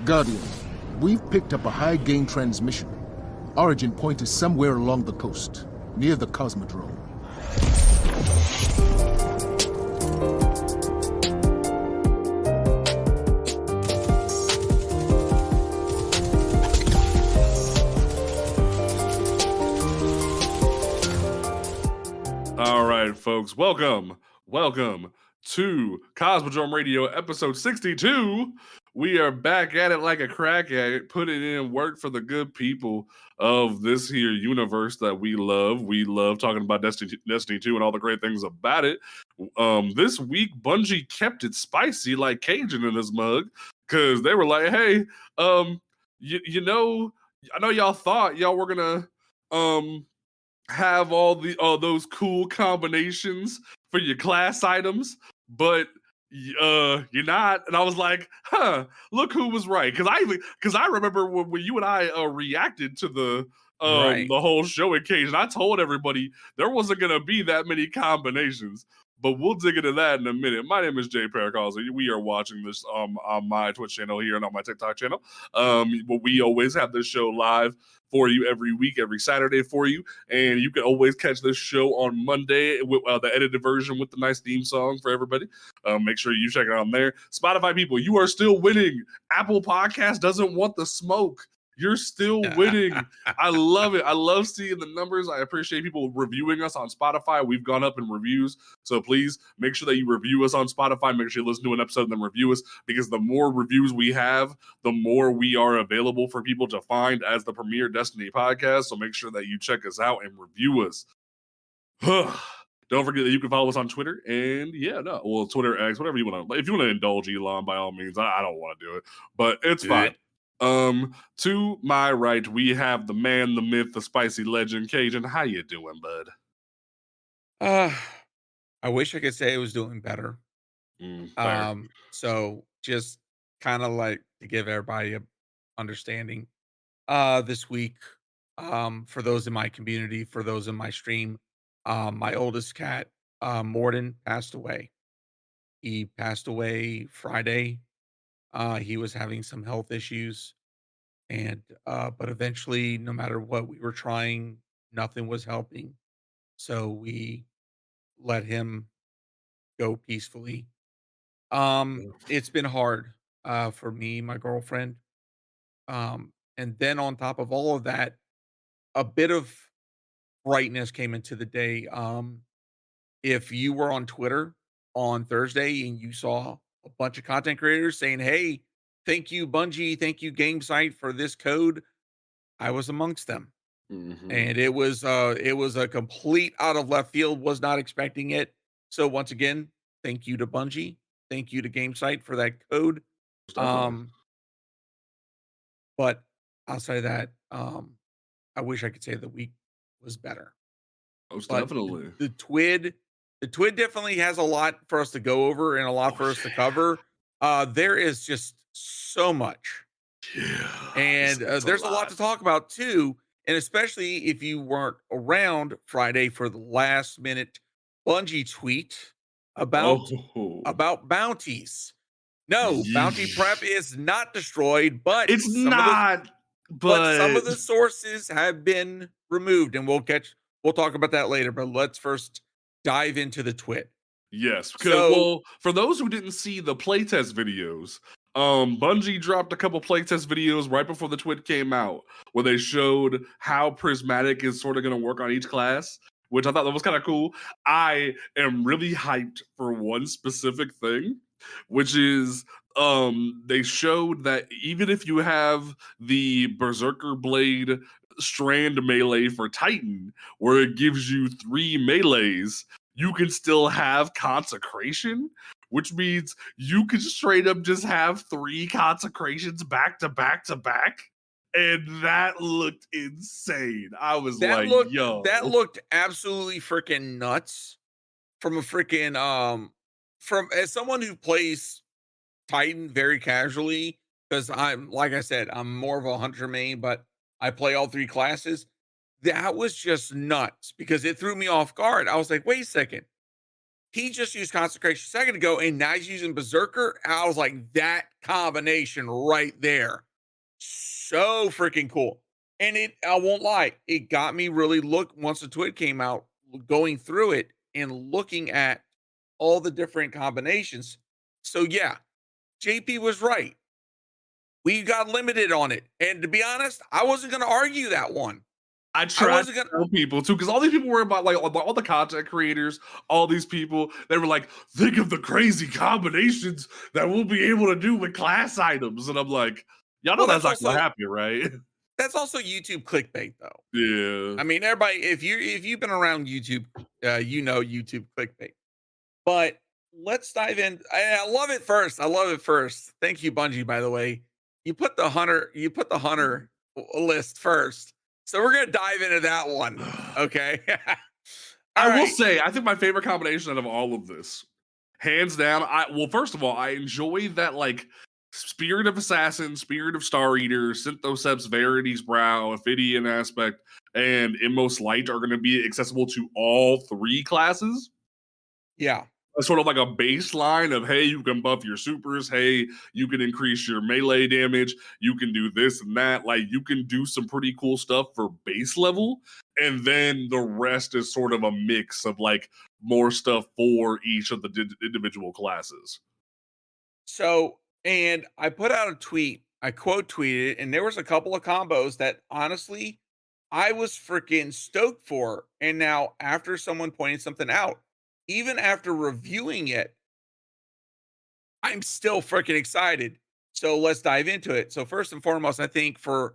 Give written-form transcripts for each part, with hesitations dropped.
Guardians, we've picked up a high-gain transmission. Origin point is somewhere along the coast, near the Cosmodrome. All right, folks, welcome to Cosmodrome Radio, episode 62. We are back at it like a crack at it, putting in work for the good people of this here universe that we love. We love talking about Destiny 2 and all the great things about it. This week, Bungie kept it spicy like Cajun in his mug, because they were like, hey, you know, I know y'all thought y'all were gonna have all those cool combinations for your class items, but you're not. And I was like, look who was right. Because I remember when you and I reacted to the whole show occasion, I told everybody there wasn't gonna be that many combinations. But we'll dig into that in a minute. My name is Jay Paracalza. We are watching this on my Twitch channel here and on my TikTok channel. But we always have this show live for you every week, every Saturday for you. And you can always catch this show on Monday with the edited version with the nice theme song for everybody. Make sure you check it out there. Spotify people, you are still winning. Apple Podcast doesn't want the smoke. You're still winning. I love it. I love seeing the numbers. I appreciate people reviewing us on Spotify. We've gone up in reviews. So please make sure that you review us on Spotify. Make sure you listen to an episode and then review us, because the more reviews we have, the more we are available for people to find as the premier Destiny podcast. So make sure that you check us out and review us. Don't forget that you can follow us on Twitter and Twitter, X, whatever you want to. If you want to indulge Elon, by all means. I don't want to do it, but it's fine. To my right, we have the man, the myth, the spicy legend, Cajun. How you doing, bud? I wish I could say I was doing better. So just kind of like to give everybody a understanding. This week, for those in my community, for those in my stream, my oldest cat, Morden, passed away. He passed away Friday. He was having some health issues, and but eventually, no matter what we were trying, nothing was helping. So we let him go peacefully. It's been hard for me, my girlfriend. And then on top of all of that, a bit of brightness came into the day. If you were on Twitter on Thursday and you saw a bunch of content creators saying, "Hey, thank you, Bungie, thank you, GameSite, for this code," I was amongst them. And it was a complete out of left field, was not expecting it. So once again, thank you to Bungie, thank you to GameSite for that code. Um, but outside of that, I wish I could say the week was better. Most But definitely. the TWID definitely has a lot for us to go over and a lot for us to cover. There is just so much. Yeah. And there's a lot to talk about too. And especially if you weren't around Friday for the last minute Bungie tweet about bounties. No, bounty prep is not destroyed, but It's not. But some of the sources have been removed, and we'll talk about that later. But let's first dive into the TWID. Yes, because for those who didn't see the playtest videos, Bungie dropped a couple playtest videos right before the TWID came out, where they showed how Prismatic is sort of going to work on each class, which I thought that was kind of cool. I am really hyped for one specific thing, which is they showed that even if you have the Berserker Blade strand melee for Titan, where it gives you 3 melees, you can still have consecration, which means you can straight up just have 3 consecrations back to back to back. And that looked insane. I was yo. That looked absolutely freaking nuts from a freaking from as someone who plays Titan very casually, because I'm like I said, I'm more of a hunter main, but I play all 3 classes. That was just nuts because it threw me off guard. I was like, wait a second. He just used Consecration a second ago, and now he's using Berserker. I was like, that combination right there, so freaking cool. And I won't lie, it got me really once the TWID came out, going through it and looking at all the different combinations. So yeah, JP was right. We got limited on it. And to be honest, I wasn't going to argue that one. I tried to tell people too, because all these people were about like all the content creators, all these people, they were like, think of the crazy combinations that we'll be able to do with class items. And I'm like, y'all know that's not gonna happen, right? That's also YouTube clickbait, though. Yeah. I mean, everybody, if you've been around YouTube, you know YouTube clickbait. But let's dive in. I love it first. I love it first. Thank you, Bungie, by the way. You put the hunter list first. So we're gonna dive into that one. Okay. I will say, I think my favorite combination out of all of this, hands down, first of all, I enjoy that like Spirit of Assassin, Spirit of Star Eater, Synthoceps, Verity's Brow, Ophidian Aspect, and Inmost Light are going to be accessible to all 3 classes. Yeah. Sort of like a baseline of, hey, you can buff your supers, hey, you can increase your melee damage, you can do this and that, like you can do some pretty cool stuff for base level, and then the rest is sort of a mix of like more stuff for each of the individual classes. So, and I put out a tweet, I quote tweeted, and there was a couple of combos that honestly I was freaking stoked for. And now after someone pointed something out, even after reviewing it, I'm still freaking excited. So let's dive into it. So first and foremost, I think for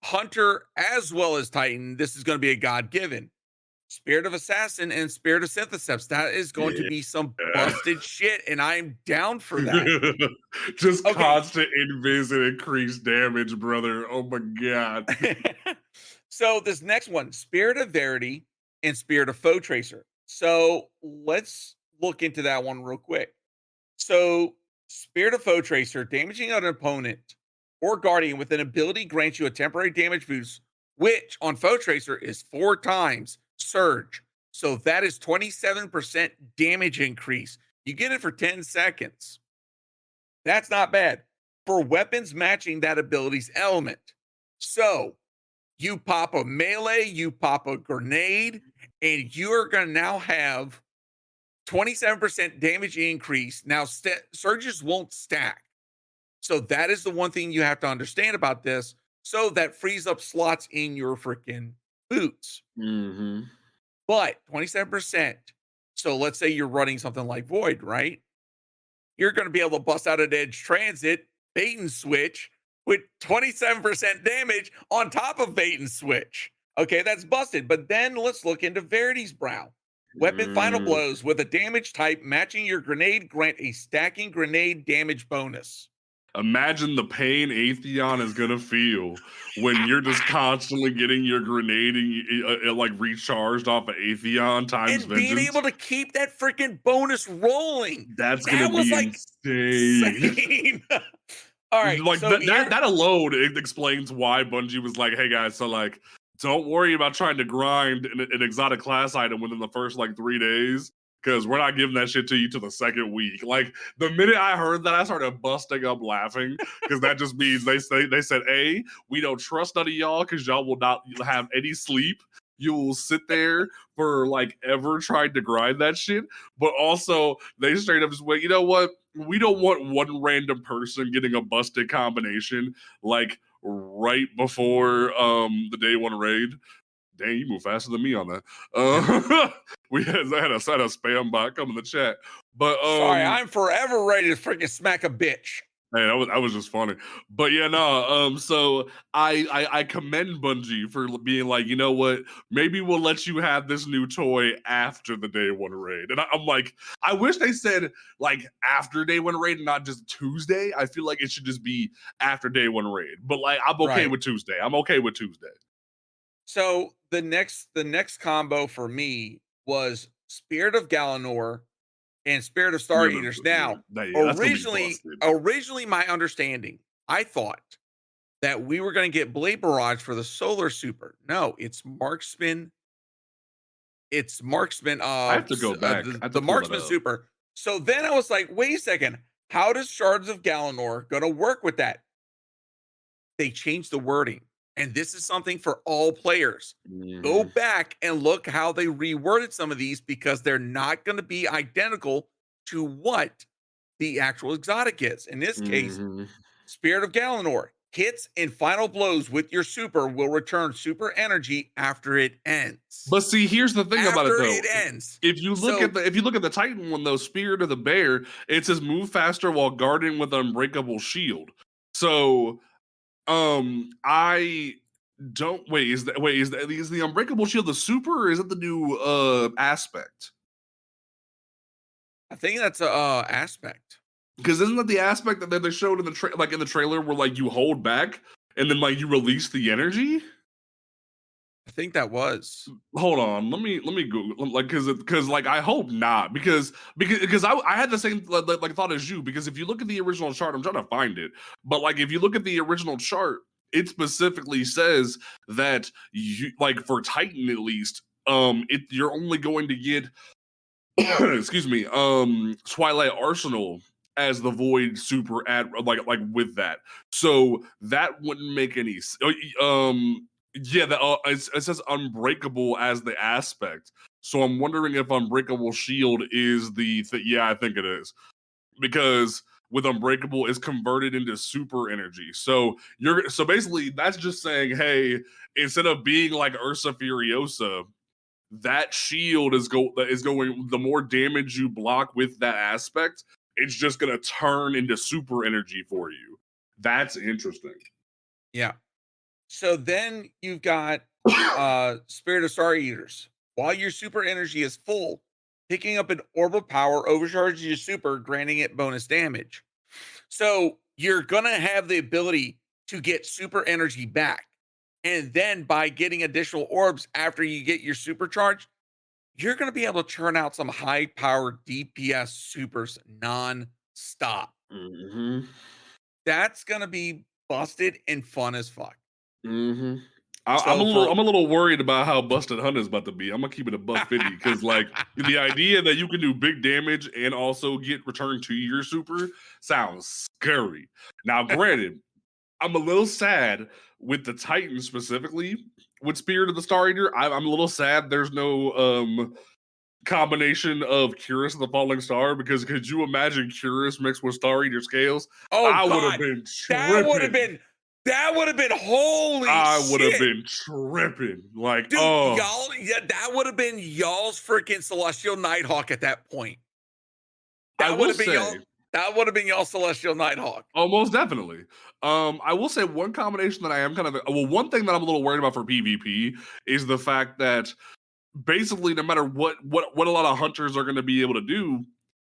Hunter as well as Titan, this is going to be a God-given. Spirit of Assassin and Spirit of Synthoceps. That is going to be some busted shit, and I'm down for that. Just constant invis and increased damage, brother. Oh my god. So this next one, Spirit of Verity and Spirit of Foe Tracer. So let's look into that one real quick. So Spirit of Foe Tracer, damaging an opponent or guardian with an ability grants you a temporary damage boost, which on Foe Tracer is 4 times surge. So that is 27% damage increase. You get it for 10 seconds. That's not bad for weapons matching that ability's element. So you pop a melee, you pop a grenade, and you're going to now have 27% damage increase. Now, surges won't stack. So that is the one thing you have to understand about this. So that frees up slots in your freaking boots. Mm-hmm. But 27%. So let's say you're running something like Void, right? You're going to be able to bust out an Edge Transit, bait and switch with 27% damage on top of bait and switch. Okay, that's busted. But then let's look into Verity's Brow. Weapon Final Blows with a damage type matching your grenade grant a stacking grenade damage bonus. Imagine the pain Atheon is gonna feel when you're just constantly getting your grenade and like recharged off of Atheon times and vengeance. Being able to keep that freaking bonus rolling. That's gonna be like insane. All right, like so that alone it explains why Bungie was like, hey guys, so like don't worry about trying to grind an exotic class item within the first like 3 days, because we're not giving that shit to you to the second week. Like the minute I heard that, I started busting up laughing, because that just means they said, A, we don't trust none of y'all because y'all will not have any sleep. You will sit there for like ever trying to grind that shit. But also they straight up just went, you know what? We don't want one random person getting a busted combination like right before the day 1 raid. Dang, you move faster than me on that. I had a spam bot come in the chat. But sorry, I'm forever ready to freaking smack a bitch. Hey, that was just funny. But yeah, no, so I commend Bungie for being like, you know what, maybe we'll let you have this new toy after the day 1 raid. And I'm like, I wish they said like after day 1 raid and not just Tuesday. I feel like it should just be after day 1 raid. But like, I'm okay with Tuesday. I'm okay with Tuesday. So the next combo for me was Spirit of Galanor and Spirit of Star Eaters. Now, originally my understanding, I thought that we were going to get Blade Barrage for the Solar Super. No, it's Marksman. its marksman, I have to go back. I have to the pull that marksman up. super. So then I was like, wait a second, how does Shards of Galanor gonna work with that? They changed the wording, and this is something for all players. Go Mhm, back and look how they reworded some of these because they're not going to be identical to what the actual exotic is. In this case, mhm. Spirit of Galanor hits and final blows with your super will return super energy after it ends. But see, here's the thing about it After though. it ends. If you look So at the Titan one though, Spirit of the Bear, it says move faster while guarding with unbreakable shield. So I don't is the unbreakable shield the super or is it the new aspect? I think that's a aspect. Because isn't that the aspect that they showed in the in the trailer where like you hold back and then like you release the energy? I think that was. Hold on, let me Google like because like I hope not because I had the same like thought as you because if you look at the original chart, I'm trying to find it, but like if you look at the original chart, it specifically says that you like for Titan at least, you're only going to get excuse me, Twilight Arsenal as the Void super ad like with that. So that wouldn't make any yeah, it says Unbreakable as the aspect. So I'm wondering if Unbreakable Shield is yeah, I think it is. Because with Unbreakable is converted into super energy. So basically that's just saying, hey, instead of being like Ursa Furiosa, that shield is going the more damage you block with that aspect, it's just gonna turn into super energy for you. That's interesting. Yeah. So then you've got Spirit of Star Eaters. While your super energy is full, picking up an orb of power overcharges your super, granting it bonus damage. So you're gonna have the ability to get super energy back. And then by getting additional orbs after you get your supercharge, you're gonna be able to churn out some high powered DPS supers non-stop. Mm-hmm. That's gonna be busted and fun as fuck. Mm-hmm. So for I'm a little worried about how busted Hunt is about to be. I'm gonna keep it a $150 because like the idea that you can do big damage and also get returned to your super sounds scary. Now, granted, I'm a little sad with the Titan specifically with Spirit of the Star Eater. I'm a little sad there's no combination of Curious of the Falling Star because could you imagine Curious mixed with Star Eater scales? oh I would have god, been that would have tripping. been that would have been holy I would have shit. been tripping. Like, Dude, oh, y'all, yeah, that would have been y'all's freaking Celestial Nighthawk at that point. I That would will have been y'all. say, That would have been y'all Celestial Nighthawk. oh, most definitely. I will say one combination that I am kind of one thing that I'm a little worried about for PvP is the fact that basically no matter what a lot of hunters are going to be able to do,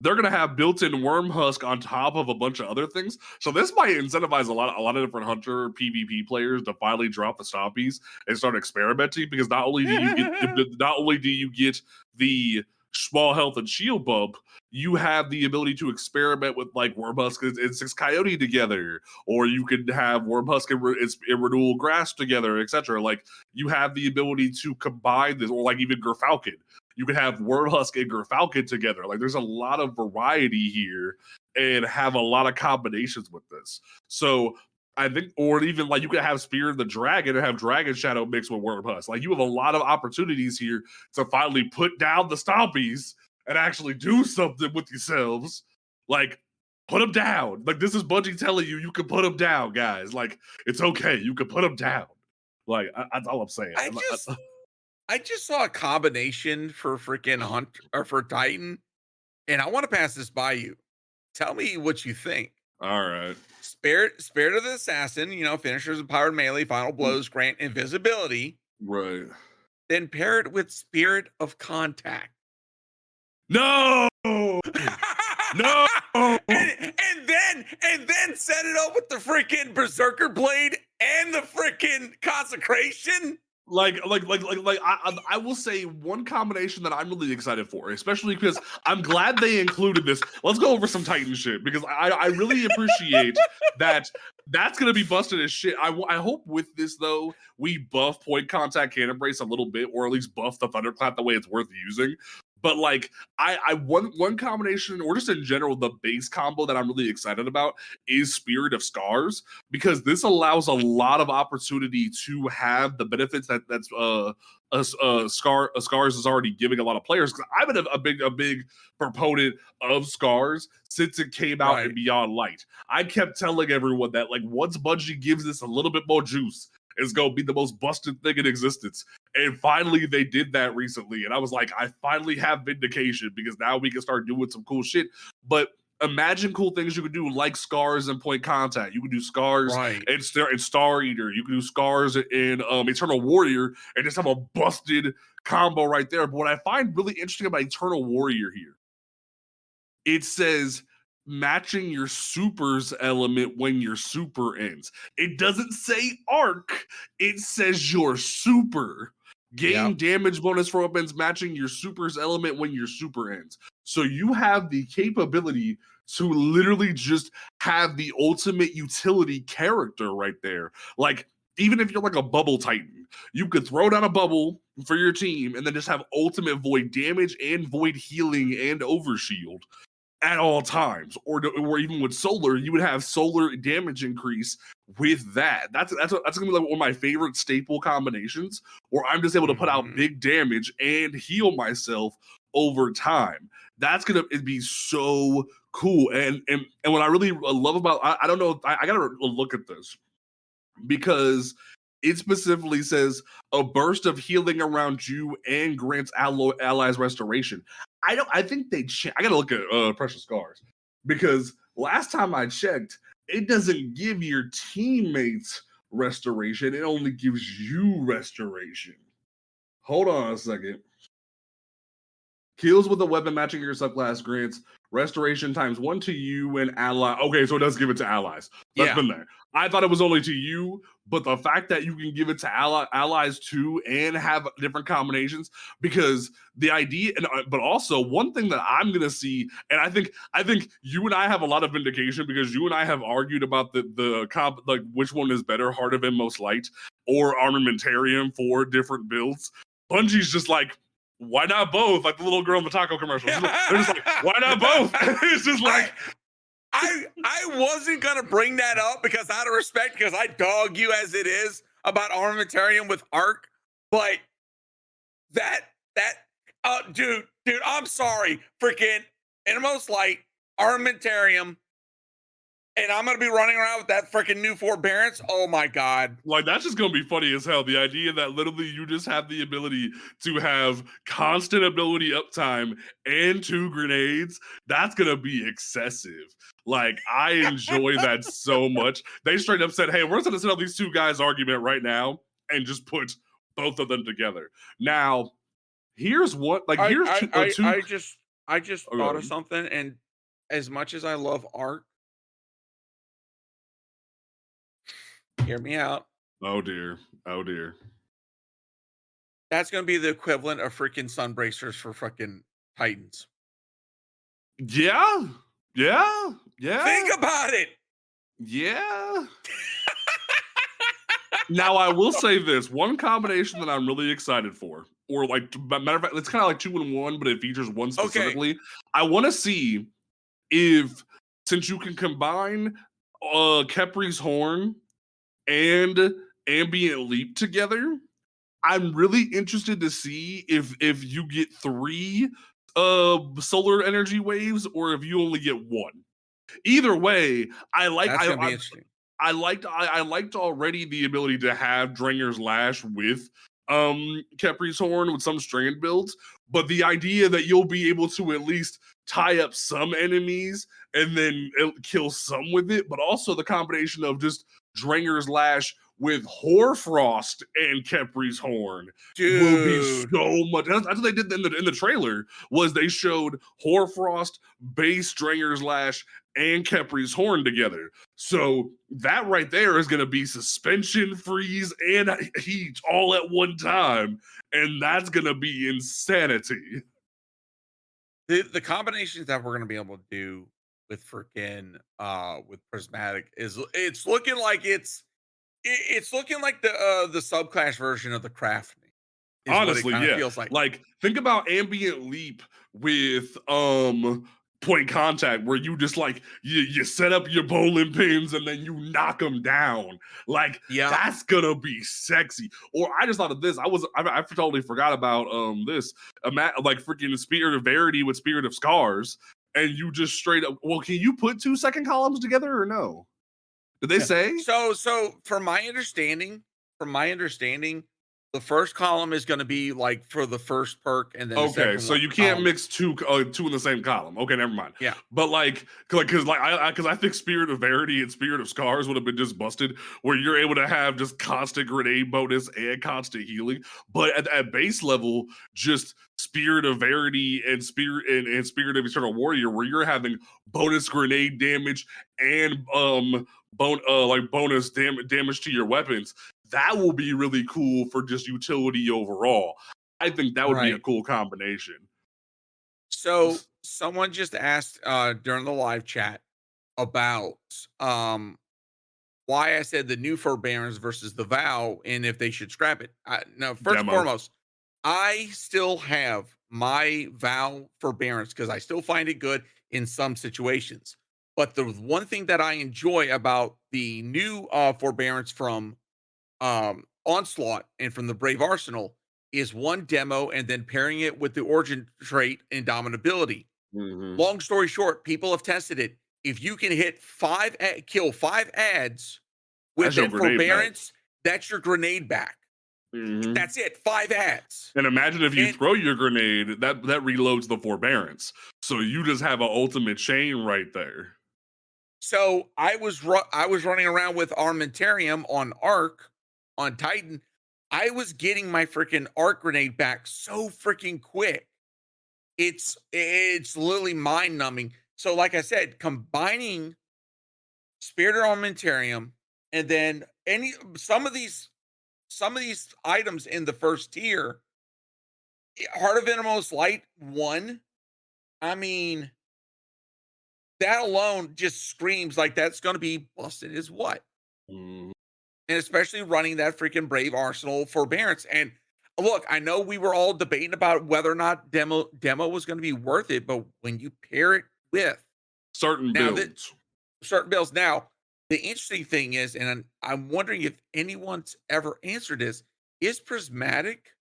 they're going to have built-in worm husk on top of a bunch of other things. So this might incentivize a lot of different hunter PvP players to finally drop the stoppies and start experimenting because not only do you get the small health and shield bump, you have the ability to experiment with like worm husk and six coyote together, or you could have worm husk and renewal grass together, etc. Like you have the ability to combine this, or like even Gerfalcon. You could have Wormhusk and Gerfalcon together. Like there's a lot of variety here and have a lot of combinations with this. So I think, or even like you could have Spear of the Dragon and have Dragon Shadow mixed with Wormhusk. Like you have a lot of opportunities here to finally put down the Stompies and actually do something with yourselves. Like put them down. Like this is Bungie telling you can put them down, guys. Like it's okay. You can put them down. Like that's all I'm saying. I just I just saw a combination for freaking Hunt or for Titan, and I want to pass this by you. Tell me what you think. All right. Spirit of the Assassin, finishers of powered melee, final blows grant invisibility. Right. Then pair it with Spirit of Contact. No. No. and then set it up with the freaking Berserker Blade and the freaking Consecration. I will say one combination that I'm really excited for, especially because I'm glad they included this. Let's go over some Titan shit because I really appreciate that. That's gonna be busted as shit. I hope with this though we buff point contact cannon brace a little bit, or at least buff the thunderclap the way it's worth using. But like I one combination, or just in general, the base combo that I'm really excited about is Spirit of Scars, because this allows a lot of opportunity to have the benefits that's Scars is already giving a lot of players. Because I've been a big proponent of Scars since it came out in Beyond Light. I kept telling everyone that like once Bungie gives this a little bit more juice, it's gonna be the most busted thing in existence. And finally they did that recently. And I was like, I finally have vindication, because now we can start doing some cool shit. But imagine cool things you could do, like Scars and Point Contact. You could do Scars and Star Eater. You could do Scars in Eternal Warrior and just have a busted combo right there. But what I find really interesting about Eternal Warrior here, it says matching your super's element when your super ends. It doesn't say arc, it says your super. Gain damage bonus for weapons matching your super's element when your super ends. So you have the capability to literally just have the ultimate utility character right there. Like, even if you're like a bubble titan, you could throw down a bubble for your team and then just have ultimate void damage and void healing and overshield at all times. Or even with solar, you would have solar damage increase with that. That's gonna be like one of my favorite staple combinations, where I'm just able to put out big damage and heal myself over time. That's gonna be so cool. And what I really love about, I don't know, I gotta look at this, because it specifically says a burst of healing around you and grants allies restoration. I think I gotta look at Precious Scars, because last time I checked, it doesn't give your teammates restoration, it only gives you restoration. Hold on a second. Kills with a weapon matching your subclass grants restoration ×1 to you and ally. Okay, so it does give it to allies. That's been there. I thought it was only to you, but the fact that you can give it to allies too and have different combinations, because the idea, but also one thing that I'm gonna see, and I think you and I have a lot of vindication, because you and I have argued about the comp, like which one is better, Heart of Most Light or Armamentarium for different builds. Bungie's just like, why not both? Like the little girl in the taco commercial. They're just like, why not both? It's just like, I wasn't gonna bring that up because out of respect, because I dog you as it is about Armamentarium with Arc, but dude, I'm sorry, freaking Innermost Light, Armamentarium, and I'm gonna be running around with that freaking new forbearance. Oh my god! Like, that's just gonna be funny as hell. The idea that literally you just have the ability to have constant ability uptime and 2 grenades. That's gonna be excessive. Like, I enjoy that so much. They straight up said, "Hey, we're gonna set up these 2 guys' argument right now and just put both of them together." Now, here's what. Like, here's I just thought of something, and as much as I love Arc. Hear me out. Oh dear. Oh dear. That's going to be the equivalent of freaking sun bracers for fucking Titans. Yeah. Yeah. Yeah. Think about it. Yeah. Now, I will say this. One combination that I'm really excited for, or like, matter of fact, it's kind of like 2-in-1, but it features one specifically. Okay. I want to see if, since you can combine Kepri's Horn and Ambient Leap together, I'm really interested to see if you get 3 solar energy waves, or if you only get 1. Either way, I liked already the ability to have Dranger's Lash with Kepri's Horn with some strand builds, but the idea that you'll be able to at least tie up some enemies and then kill some with it, but also the combination of just Dranger's Lash with Hoarfrost and Kepri's Horn will be so much. That's what they did in the trailer, was they showed Hoarfrost, base Dranger's Lash, and Kepri's horn together. So that right there is going to be suspension, freeze, and heat all at one time. And that's going to be insanity. The combinations that we're going to be able to do with freaking with prismatic is it's looking like it's looking like the subclass version of the craft is what it Honestly, kind of yeah. feels like. Like, think about ambient leap with point contact, where you just like you set up your bowling pins and then you knock them down. Like, Yeah. that's gonna be sexy. Or I just thought of this. I totally forgot about this. Like freaking Spirit of Verity with Spirit of Scars, and you just straight up. Well, can you put 2 second columns together or no? Did they say? So from my understanding, the first column is going to be like for the first perk, and then the Okay, second so one, you can't mix two in the same column. Okay, never mind. Yeah. But because I think Spirit of Verity and Spirit of Scars would have been just busted, where you're able to have just constant grenade bonus and constant healing. But at base level, just Spirit of Verity and Spirit of Eternal Warrior, where you're having bonus grenade damage and bonus damage to your weapons. That will be really cool for just utility overall. I think that would be a Right. cool combination. So someone just asked during the live chat about why I said the new forbearance versus the vow and if they should scrap it. No, first and foremost, I still have my vow forbearance because I still find it good in some situations. But the one thing that I enjoy about the new forbearance from Onslaught and from the Brave Arsenal is one demo and then pairing it with the origin trait Indomitability. Mhm. Long story short, people have tested it. If you can hit kill 5 ads with That's your that grenade back. forbearance, that's your grenade back. Mhm. That's it, 5 ads. And imagine if you And- throw your grenade, that reloads the forbearance. So you just have an ultimate chain right there. So I was running around with Armentarium on Arc on Titan. I was getting my freaking arc grenade back so freaking quick. It's literally mind numbing. So like I said, combining Spirit Armentarium and then some of these items in the first tier, Heart of Innermost Light 1. I mean, that alone just screams like that's going to be busted as what? Mhm. And especially running that freaking Brave Arsenal forbearance. And look, I know we were all debating about whether or not demo was going to be worth it, but when you pair it with Certain builds. certain builds, now the interesting thing is, and I'm wondering if anyone's ever answered this: is Prismatic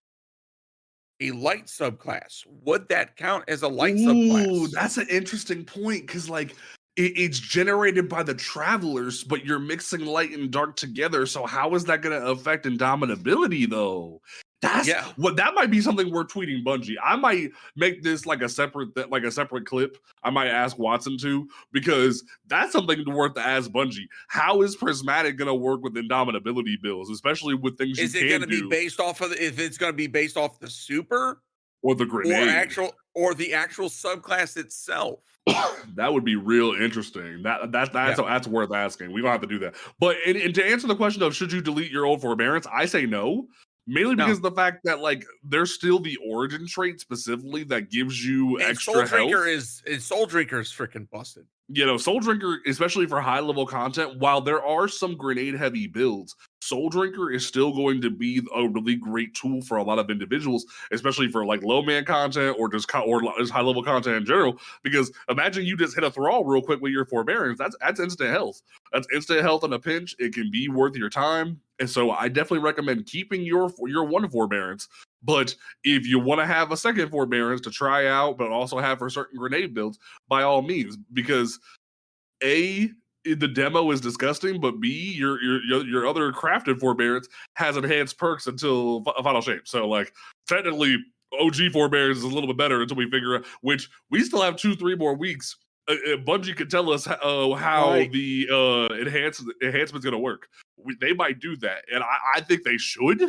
a light subclass? Would that count as a light subclass? That's an interesting point, because like it's generated by the travelers, but you're mixing light and dark together. So how is that going to affect Indomitability though? That might be something we're tweeting Bungie. I might make this like a separate clip. I might ask Watson to, because that's something worth to ask Bungie. How is Prismatic going to work with Indomitability builds, especially with things Is you it can going to be do, based off of if it's going to be based off the super or the grenade, or the actual subclass itself? That would be real interesting. That's worth asking. We don't have to do that. But and to answer the question of should you delete your old forbearance, I say no. Mainly because of the fact that like there's still the origin trait specifically that gives you And extra Soul Drinker health. Soul Drinker is freaking busted. You know, Soul Drinker, especially for high level content, while there are some grenade heavy builds, Soul Drinker is still going to be a really great tool for a lot of individuals, especially for like low man content or just high level content in general. Because imagine you just hit a thrall real quick with your forbearance. That's instant health. That's instant health in a pinch. It can be worth your time. And so I definitely recommend keeping your one forbearance. But if you want to have a second forbearance to try out, but also have for certain grenade builds, by all means, because A, the demo is disgusting, but B, your other crafted forbearance has enhanced perks until final shape. So like technically OG forbearance is a little bit better until we figure out, which we still have 2-3 more weeks. Bungie could tell us how the enhancement's going to work. They might do that, and I think they should,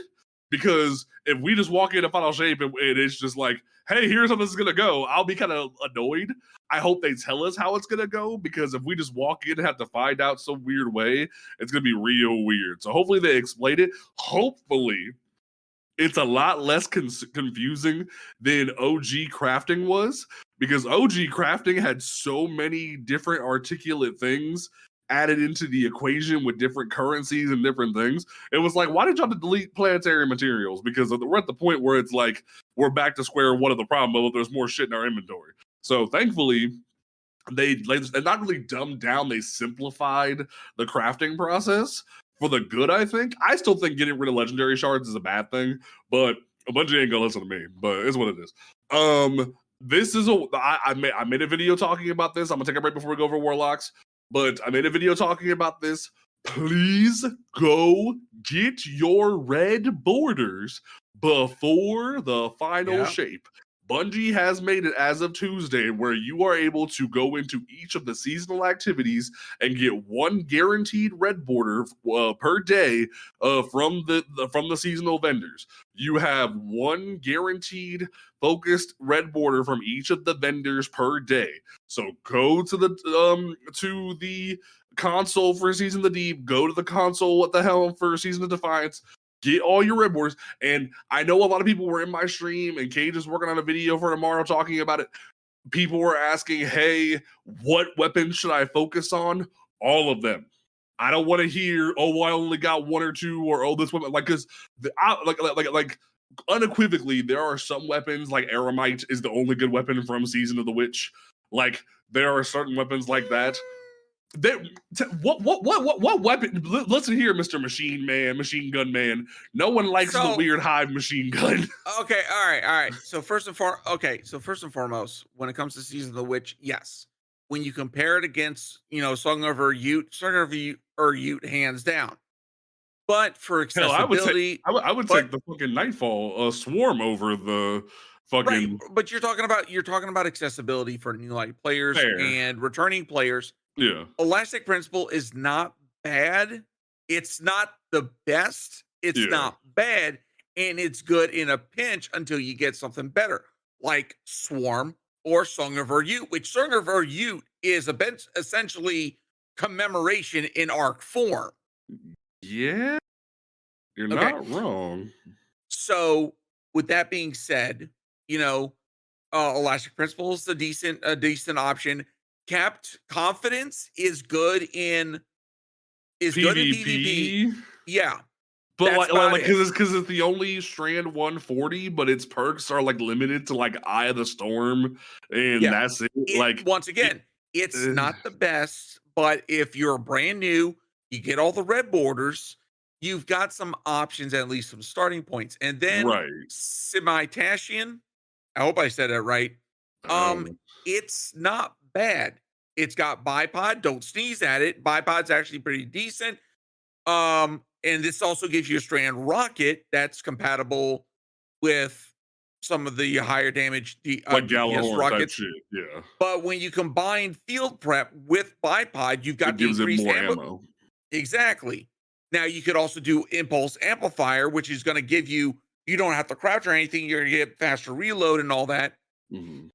Because if we just walk into Final Shape and it's just like, hey, here's how this is gonna go, I'll be kind of annoyed. I hope they tell us how it's gonna go, because if we just walk in and have to find out some weird way, it's gonna be real weird. So hopefully they explain it. Hopefully it's a lot less confusing than OG crafting was, because OG crafting had so many different articulate things added into the equation with different currencies and different things. It was like, why did y'all delete planetary materials? Because we're at the point where it's like, we're back to square one of the problem, but there's more shit in our inventory. So thankfully, they not really dumbed down, they simplified the crafting process for the good, I think. I still think getting rid of legendary shards is a bad thing, but a bunch of ain't gonna listen to me, but it's what it is. This is I made a video talking about this. I'm gonna take a break before we go over Warlocks, but I made a video talking about this. Please go get your red borders before the final shape. Bungie has made it as of Tuesday where you are able to go into each of the seasonal activities and get one guaranteed red border per day from the seasonal vendors. You have one guaranteed focused red border from each of the vendors per day. So go to the console for Season of the Deep, go to the console, what the hell, for Season of Defiance, get all your red borders. And I know a lot of people were in my stream, and Cage is working on a video for tomorrow talking about it. People were asking, hey, what weapons should I focus on? All of them. I don't want to hear, oh, I only got one or two, or oh, this weapon, because unequivocally, there are some weapons, like Aramite is the only good weapon from Season of the Witch. Like, there are certain weapons like that. What weapon? Listen here, Mr. Machine Gun Man. No one likes the weird hive machine gun. Okay, all right. So first and foremost, when it comes to Season of the Witch, yes. When you compare it against, Song of Ute, hands down. But for accessibility, hell, I would take the fucking Nightfall Swarm over the fucking. Right, but you're talking about accessibility for new light players and returning players. Yeah. Elastic Principle is not bad. It's not the best. It's not bad. And it's good in a pinch until you get something better, like Swarm or Song of Ute, which Song of Ute is essentially commemoration in arc form. Yeah. You're not wrong. So with that being said, Elastic Principle is a decent option. Capped Confidence is good in PvP. Yeah. But because it's the only strand 140, but its perks are limited to Eye of the Storm, and that's it. Once again, it's not the best, but if you're brand new, you get all the red borders, you've got some options, at least some starting points. And then Semi-Tashian, I hope I said that right. It's not bad. It's got bipod. Don't sneeze at it. Bipod's actually pretty decent. And this also gives you a strand rocket that's compatible with some of the higher damage DPS rockets. Shit. Yeah. But when you combine field prep with bipod, you've got the increased ammo. Exactly. Now you could also do impulse amplifier, which is going to give you don't have to crouch or anything. You're going to get faster reload and all that. Mm-hmm.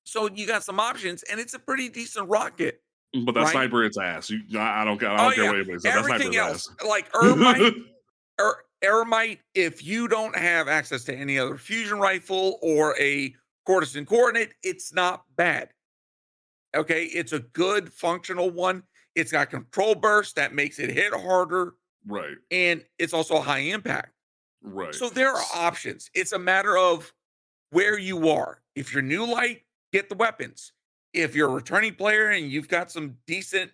So you got some options, and it's a pretty decent rocket. But that sniper, it's ass. I don't care what anybody says. Everything else, ass. like Eremite, if you don't have access to any other fusion rifle or a courtesan coordinate, it's not bad. Okay, it's a good functional one. It's got control burst that makes it hit harder. Right. And it's also high impact. Right. So there are options. It's a matter of where you are. If you're new light, get the weapons. If you're a returning player and you've got some decent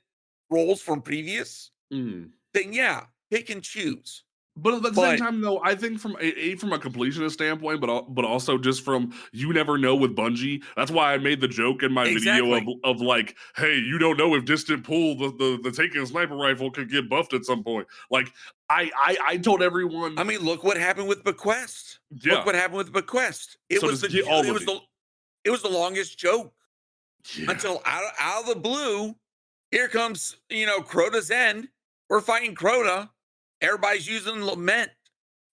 rolls from previous, then pick and choose. But at the same time, though, I think from a completionist standpoint, but also just from you never know with Bungie. That's why I made the joke in my video of hey, you don't know if distant pull the taking sniper rifle could get buffed at some point. I told everyone. I mean, look what happened with Bequest. Yeah. Look what happened with Bequest. It was the longest joke until out of the blue, here comes Crota's end. We're fighting Crota. Everybody's using Lament.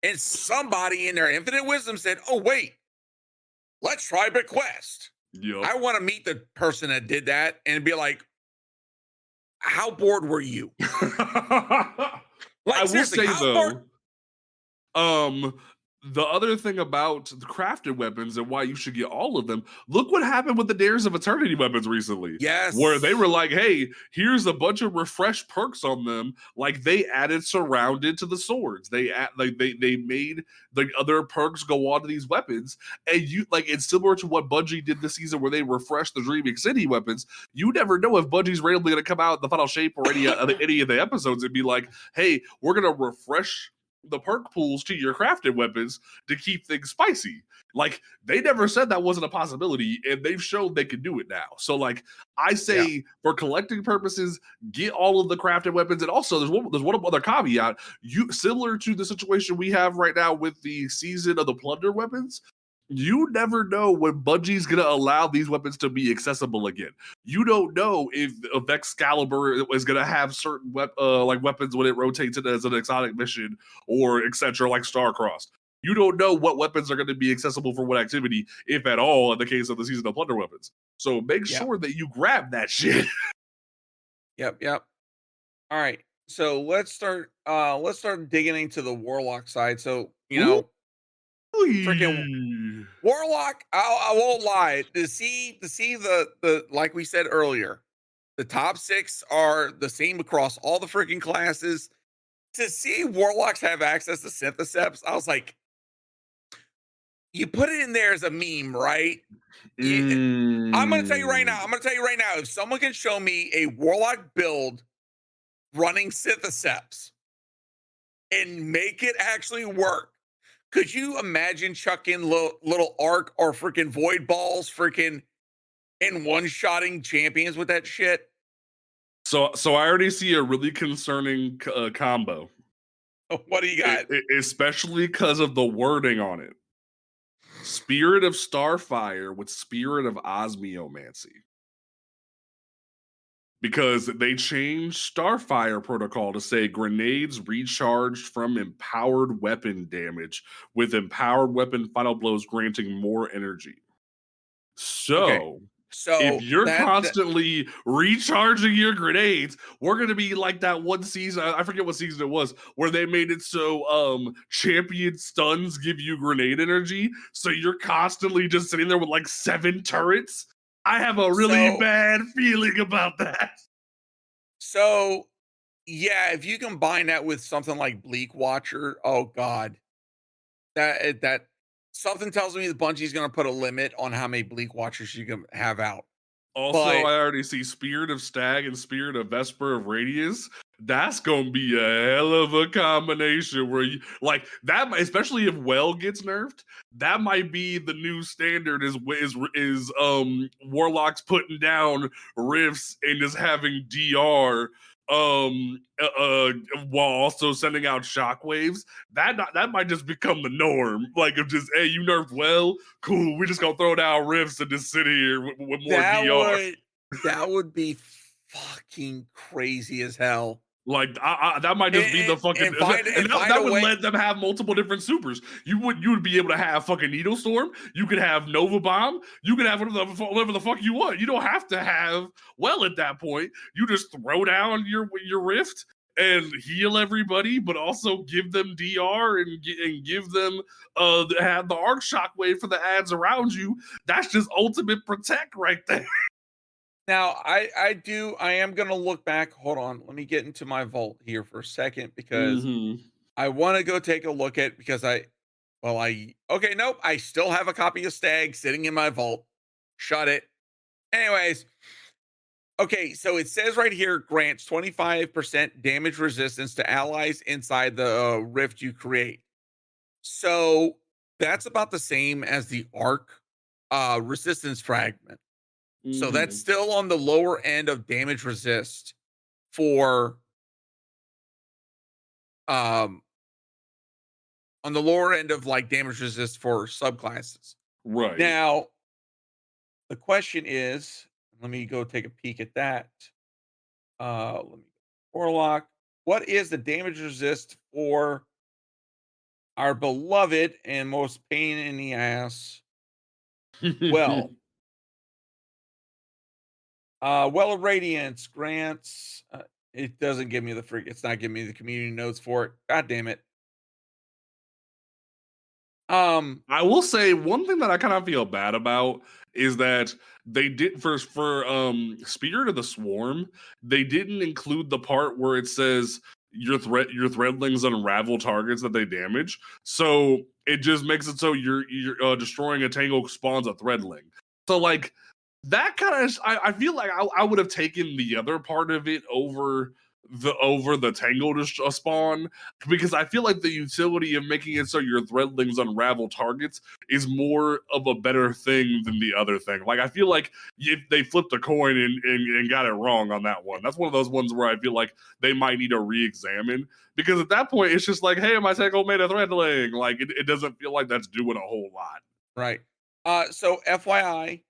And somebody in their infinite wisdom said, "Oh wait, let's try Bequest." Yup. I want to meet the person that did that and be like, "How bored were you?" I Like will seriously, say how bored? though, the other thing about the crafted weapons and why you should get all of them, look what happened with the Dares of Eternity weapons recently. Where they were Yes. like, hey, here's a bunch of refresh perks on them. Like they added surrounded to the swords. They made the other perks go on to these weapons. And you like it's similar to what Bungie did this season where they refreshed the Dreaming City weapons. You never know if Bungie's randomly gonna come out in the final shape or any of the episodes and be like, hey, we're gonna refresh the perk pools to your crafted weapons to keep things spicy. Like they never said that wasn't a possibility, and they've shown they can do it now. So, like I Yeah. say, for collecting purposes, get all of the crafted weapons, and also there's one other caveat. You similar to the situation we have right now with the season of the plunder weapons. You never know when Bungie's gonna allow these weapons to be accessible again. You don't know if Excalibur is gonna have certain weapons when it rotates it as an exotic mission or etc. like Starcrossed. You don't know what weapons are going to be accessible for what activity, if at all, in the case of the season of plunder weapons. So make Yeah. sure that you grab that shit. Yep. Yep. All right. So let's start digging into the warlock side. So, freaking Ooh. warlock, I won't lie. To see the like we said earlier, the top 6 are the same across all the freaking classes. To see warlocks have access to syntheseps, I was like, you put it in there as a meme, right? I'm gonna tell you right now. If someone can show me a warlock build running syntheseps and make it actually work, could you imagine chucking little arc or freaking void balls freaking and one-shotting champions with that shit? So I already see a really concerning combo, What do you got? especially because of the wording on it. Spirit of Starfire with Spirit of Osmiomancy. Because they changed Starfire protocol to say grenades recharged from empowered weapon damage, with empowered weapon final blows granting more energy. Okay. So if So you're that constantly recharging your grenades, we're gonna be like that one season. I forget what season it was, where they made it so champion stuns give you grenade energy. So you're constantly just sitting there with like 7 turrets. I have a really so bad feeling about that. so yeah, if you combine that with something like Bleak Watcher, oh god. That something tells me the Bungie's gonna put a limit on how many Bleak Watchers you can have out. Also, But I already see Spirit of Stag and Spirit of Vesper of Radius. That's gonna be a hell of a combination where you like that, especially if Well gets nerfed. That might be the new standard. Is Warlocks putting down rifts and just having DR while also sending out shockwaves. That might just become the norm. Like of just hey, you nerfed Well, cool. We just gonna throw down rifts and just sit here with more that DR. would be fucking crazy as hell. Like that might just be the fucking, And find and and find that a would way. let them have multiple different supers. You would be able to have fucking Needle Storm. You could have Nova Bomb. You could have whatever the fuck you want. You don't have to have Well at that point. You just throw down your Rift and heal everybody, but also give them DR and give them have the Arc Shockwave for the ads around you. That's just ultimate protect right there. Now I am gonna look back. Hold on, let me get into my vault here for a second because Mm-hmm. I want to go take a look at because okay, nope, I still have a copy of Stag sitting in my vault. Shut it. Anyways, okay, so it says right here grants 25% damage resistance to allies inside the rift you create. So that's about the same as the arc resistance fragment. So that's Mm-hmm. still on the lower end of damage resist for um on the lower end of like damage resist for subclasses. Right. Now, the question is, let me go take a peek at that. Let me Warlock. What is the damage resist for our beloved and most pain in the ass well. Well of Radiance grants. It doesn't give me the freak. It's not giving me the community notes for it. God damn it. I will say one thing that I kind of feel bad about is that they did for Spirit of the Swarm, they didn't include the part where it says your threadlings unravel targets that they damage. So it just makes it so you're destroying a tangle spawns a threadling. So like that kind of I feel like I would have taken the other part of it over the tangle to spawn, because I feel like the utility of making it so your threadlings unravel targets is more of a better thing than the other thing. Like I feel like if they flipped a coin and got it wrong on that one, that's one of those ones where I feel like they might need to re-examine, because at that point it's just like, hey, my tangle made a threadling. Like it doesn't feel like that's doing a whole lot. right. So FYI,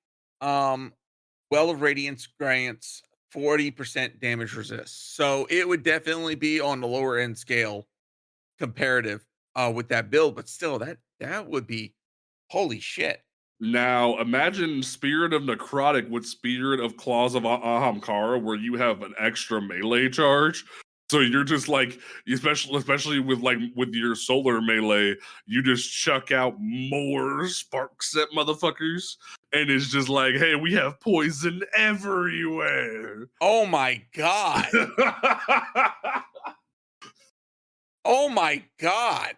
Well of Radiance grants 40% damage resist. So it would definitely be on the lower end scale comparative with that build, but still that would be holy shit. Now, imagine Spirit of Necrotic with Spirit of Claws of Ahamkara, where you have an extra melee charge. So you're just like, especially with your solar melee, you just chuck out more spark set motherfuckers, and it's just like, hey, we have poison everywhere. Oh my god. Oh my god.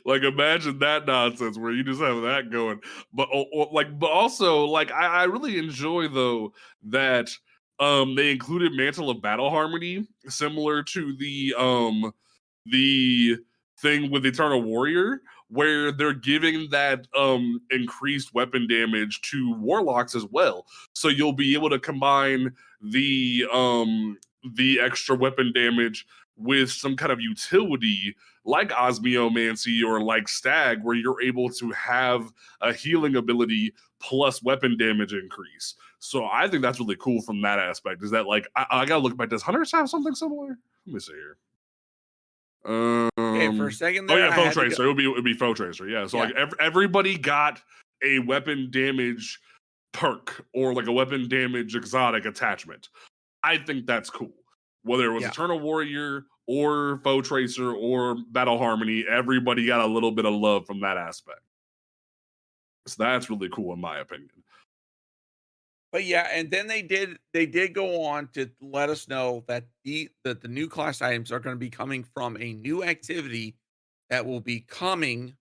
Like imagine that nonsense where you just have that going. But but also like I really enjoy though that they included Mantle of Battle Harmony, similar to the thing with Eternal Warrior, where they're giving that increased weapon damage to warlocks as well. So you'll be able to combine the extra weapon damage with some kind of utility like Osmiomancy or like Stag, where you're able to have a healing ability plus weapon damage increase. So I think that's really cool from that aspect. Is that like I gotta look back. Does Hunters have something similar? Let me see here. Okay, for a second Oh there, yeah, I Foe had to Tracer. It'd be Foe Tracer. Yeah. So Yeah. like everybody got a weapon damage perk or like a weapon damage exotic attachment. I think that's cool. Whether it was Yeah. Eternal Warrior or Foe Tracer or Battle Harmony, everybody got a little bit of love from that aspect. So that's really cool in my opinion. But yeah, and then they did go on to let us know that the new class items are going to be coming from a new activity that will be coming,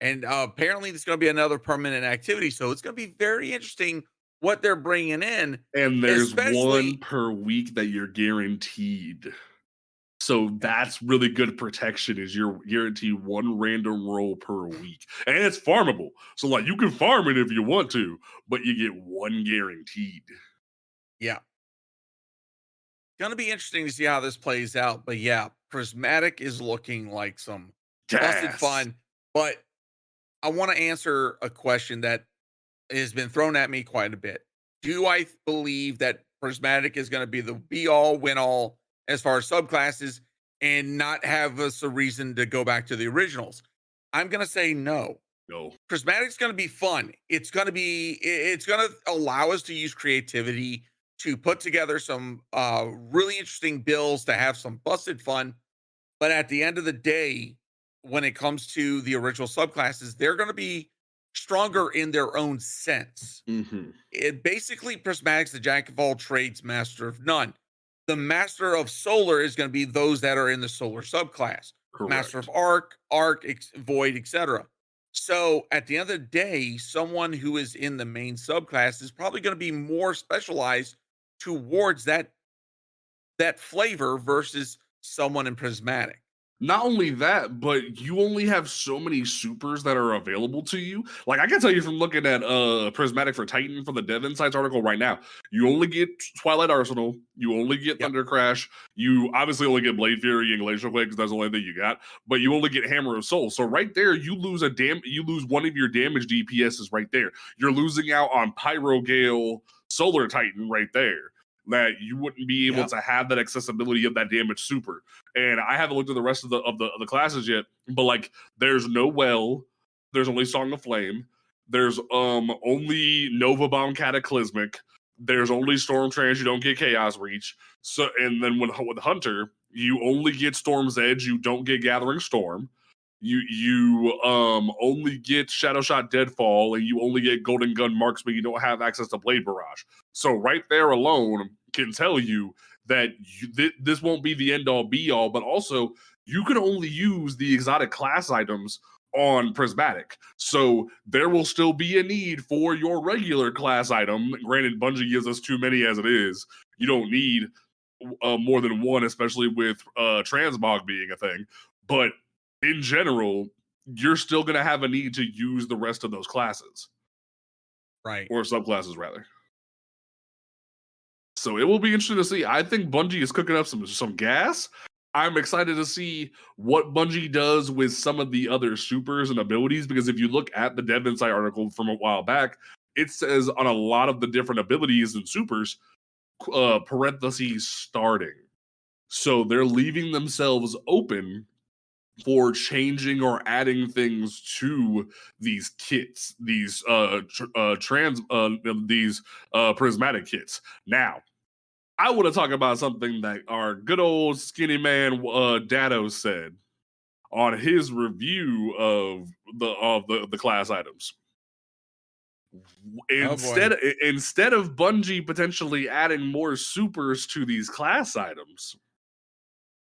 and apparently there's going to be another permanent activity. So it's going to be very interesting what they're bringing in, And there's one especially per week that you're guaranteed. So that's really good protection, is you're guaranteed one random roll per week. And it's farmable. So like you can farm it if you want to, but you get one guaranteed. Yeah. Gonna be interesting to see how this plays out. But yeah, Prismatic is looking like some busted Gas. fun. But I want to answer a question that has been thrown at me quite a bit. Do I believe that Prismatic is going to be the be all, win all as far as subclasses and not have us a reason to go back to the originals? I'm going to say no. No. Prismatic's going to be fun. It's going to allow us to use creativity to put together some really interesting builds to have some busted fun. But at the end of the day, when it comes to the original subclasses, they're going to be stronger in their own sense. Mm-hmm. It basically, Prismatic's the jack of all trades, master of none. The master of solar is going to be those that are in the solar subclass. Correct. Master of arc, void, etc. So at the end of the day, someone who is in the main subclass is probably going to be more specialized towards that flavor versus someone in Prismatic. Not only that, but you only have so many supers that are available to you. Like I can tell you from looking at Prismatic for Titan for the Dev Insights article right now, you only get Twilight Arsenal, you only get Thunder Crash, you obviously only get Blade Fury and Glacial Quake because that's the only thing you got, but you only get Hammer of Soul. So right there, you lose one of your damage DPSs right there. You're losing out on Pyro Gale Solar Titan right there. that you wouldn't be able Yep. to have that accessibility of that damage super. And I haven't looked at the rest of the classes yet, but like there's no well, there's only Song of Flame, there's only Nova Bomb Cataclysmic, there's only Storm Trance, you don't get Chaos Reach. So and then with Hunter, you only get Storm's Edge, you don't get Gathering Storm. You only get Shadow Shot Deadfall, and you only get Golden Gun Marksman. You don't have access to Blade Barrage. So right there alone can tell you that this won't be the end all be all, but also you can only use the exotic class items on Prismatic. So there will still be a need for your regular class item. Granted, Bungie gives us too many as it is. You don't need more than one, especially with transmog being a thing. But in general, you're still going to have a need to use the rest of those classes. Right. Or subclasses, rather. So it will be interesting to see. I think Bungie is cooking up some gas. I'm excited to see what Bungie does with some of the other supers and abilities, because if you look at the Dev Insight article from a while back, it says on a lot of the different abilities and supers, parentheses starting. So they're leaving themselves open for changing or adding things to these kits, these prismatic kits. Now, I want to talk about something that our good old skinny man Dado said on his review of the class items. Instead of Bungie potentially adding more supers to these class items,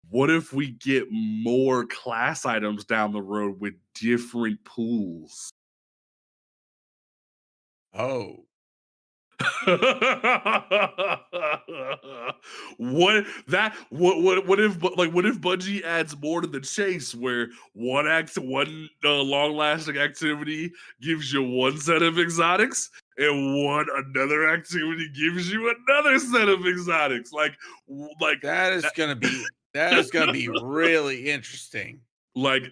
what if we get more class items down the road with different pools? Oh. What if Bungie adds more to the chase, where one long lasting activity gives you one set of exotics and another activity gives you another set of exotics? Like that is gonna be really interesting. Like,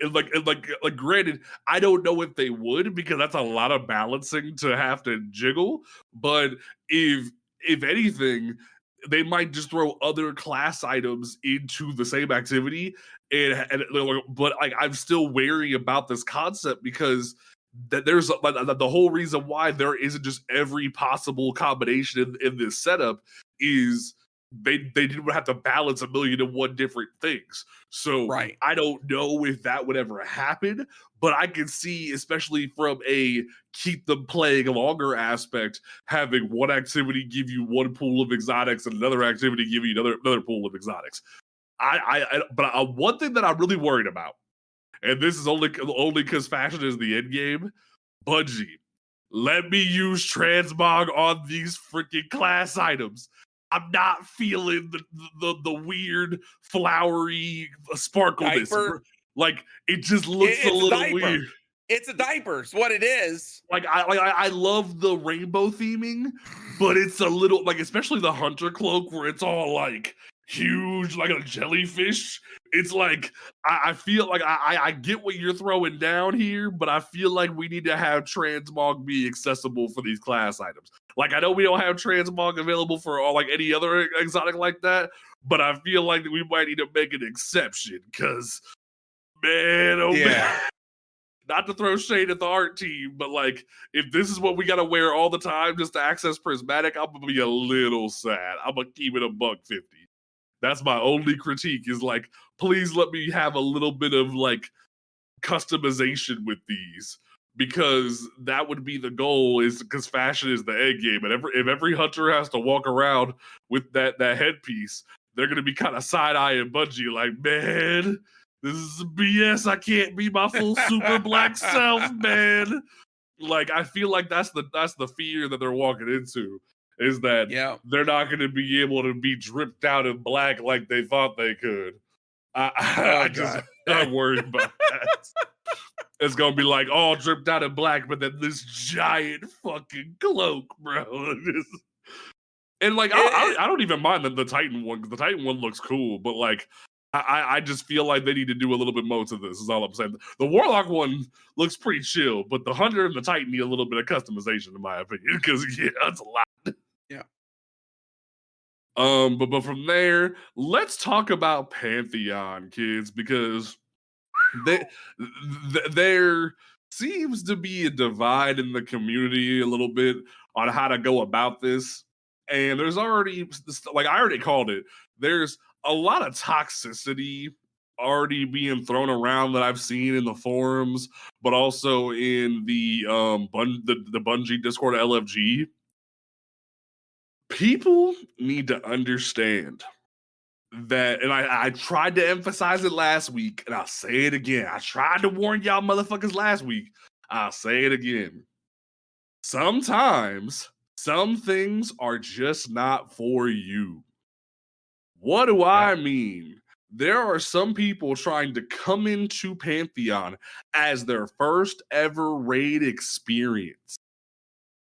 granted, I don't know if they would, because that's a lot of balancing to have to jiggle. But if anything, they might just throw other class items into the same activity. But like, I'm still wary about this concept, because there's the whole reason why there isn't just every possible combination in this setup is they didn't have to balance 1,000,001 different things. So right. I don't know if that would ever happen, but I can see, especially from a keep them playing longer aspect, having one activity give you one pool of exotics and another activity give you another pool of exotics. But one thing that I'm really worried about, and this is only because fashion is the end game, Bungie, let me use transmog on these freaking class items. I'm not feeling the weird flowery sparkleness. Diaper? Like, it just looks a little weird. It's a diaper. It's what it is. I love the rainbow theming, but it's a little, like, especially the hunter cloak, where it's all like huge, like a jellyfish. It's like, I feel like I get what you're throwing down here, but I feel like we need to have transmog be accessible for these class items. Like, I know we don't have transmog available for all, like, any other exotic like that, but I feel like we might need to make an exception, because, man, oh man. Not to throw shade at the art team, but like, if this is what we gotta wear all the time just to access Prismatic, I'm gonna be a little sad. I'm gonna keep it $150. That's my only critique, is like, please let me have a little bit of like customization with these, because that would be the goal, is because fashion is the end game. And if every hunter has to walk around with that headpiece, they're gonna be kind of side-eyeing Bungie like, man, this is BS. I can't be my full super black self, man. Like, I feel like that's the fear that they're walking into, is that they're not going to be able to be dripped out in black like they thought they could. I'm worried about that. It's going to be like all dripped out in black, but then this giant fucking cloak, bro. And like, I don't even mind the Titan one, because the Titan one looks cool, but like, I just feel like they need to do a little bit more to this, is all I'm saying. The Warlock one looks pretty chill, but the Hunter and the Titan need a little bit of customization, in my opinion, because that's a lot. Yeah. But from there, let's talk about Pantheon, kids, because there seems to be a divide in the community a little bit on how to go about this. And there's already, like I already called it, there's a lot of toxicity already being thrown around that I've seen in the forums, but also in the the Bungie Discord LFG. People need to understand that, and I tried to emphasize it last week, and I'll say it again. I tried to warn y'all motherfuckers last week. I'll say it again. Sometimes some things are just not for you. What do I mean? There are some people trying to come into Pantheon as their first ever raid experience.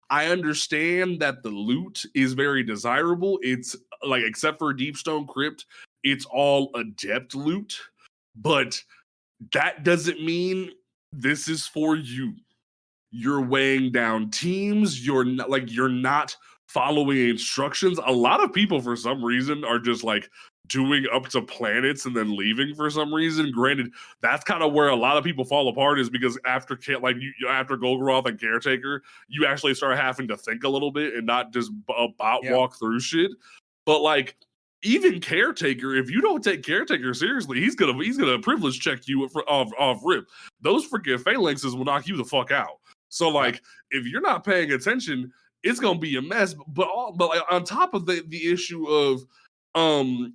I understand that the loot is very desirable. It's like, except for Deepstone Crypt, it's all adept loot, but that doesn't mean this is for you. You're weighing down teams. You're not following instructions. A lot of people, for some reason, are just like doing up to planets and then leaving for some reason. Granted, that's kind of where a lot of people fall apart, is because after after Golgoroth and Caretaker, you actually start having to think a little bit and not just walk through shit. But like, even Caretaker, if you don't take Caretaker seriously, he's gonna privilege check you off rip. Those freaking phalanxes will knock you the fuck out. So like, if you're not paying attention, it's gonna be a mess. But like, on top of the issue of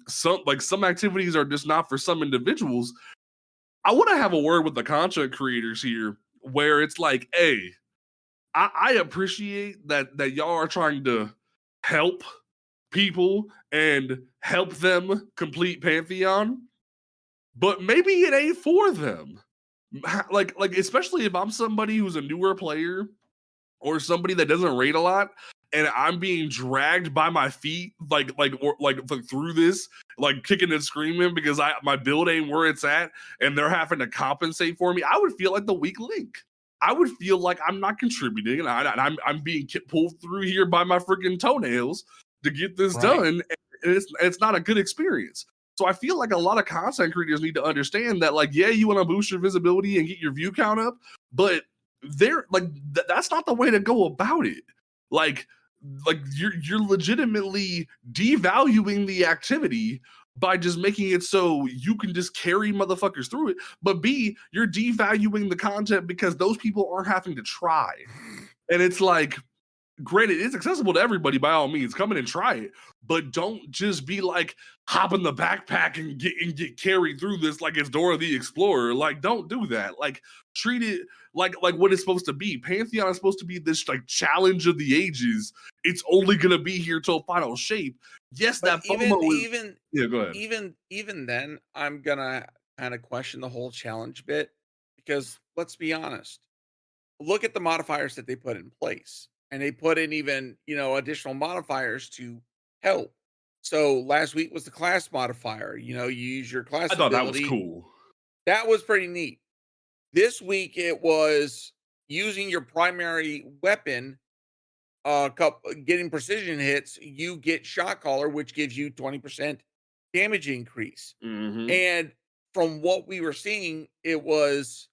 some activities are just not for some individuals, I want to have a word with the content creators here, where it's like, hey, I appreciate that y'all are trying to help people and help them complete Pantheon, but maybe it ain't for them. Like especially if I'm somebody who's a newer player or somebody that doesn't raid a lot, and I'm being dragged by my feet like through this, like kicking and screaming because my build ain't where it's at, and they're having to compensate for me. I would feel like the weak link. I would feel like I'm not contributing, and I'm being pulled through here by my freaking toenails to get this done, and it's not a good experience. So I feel like a lot of content creators need to understand that, like, yeah, you want to boost your visibility and get your view count up, but that's not the way to go about it. Like you're legitimately devaluing the activity by just making it so you can just carry motherfuckers through it. But B, you're devaluing the content because those people aren't having to try. And it's like, granted, it's accessible to everybody by all means. Come in and try it, but don't just be like, hop in the backpack and get carried through this like it's Dora the Explorer. Like, don't do that. Like, treat it like what it's supposed to be. Pantheon is supposed to be this like challenge of the ages. It's only gonna be here till final shape. Yes, But that FOMO yeah. Go ahead. even then, I'm gonna kind of question the whole challenge bit, because let's be honest. Look at the modifiers that they put in place, and they put in even additional modifiers to help. So last week was the class modifier. You use your class I thought that was ability. cool. That was pretty neat. This week it was using your primary weapon, getting precision hits. You get shot caller, which gives you 20% damage increase. And from what we were seeing, it was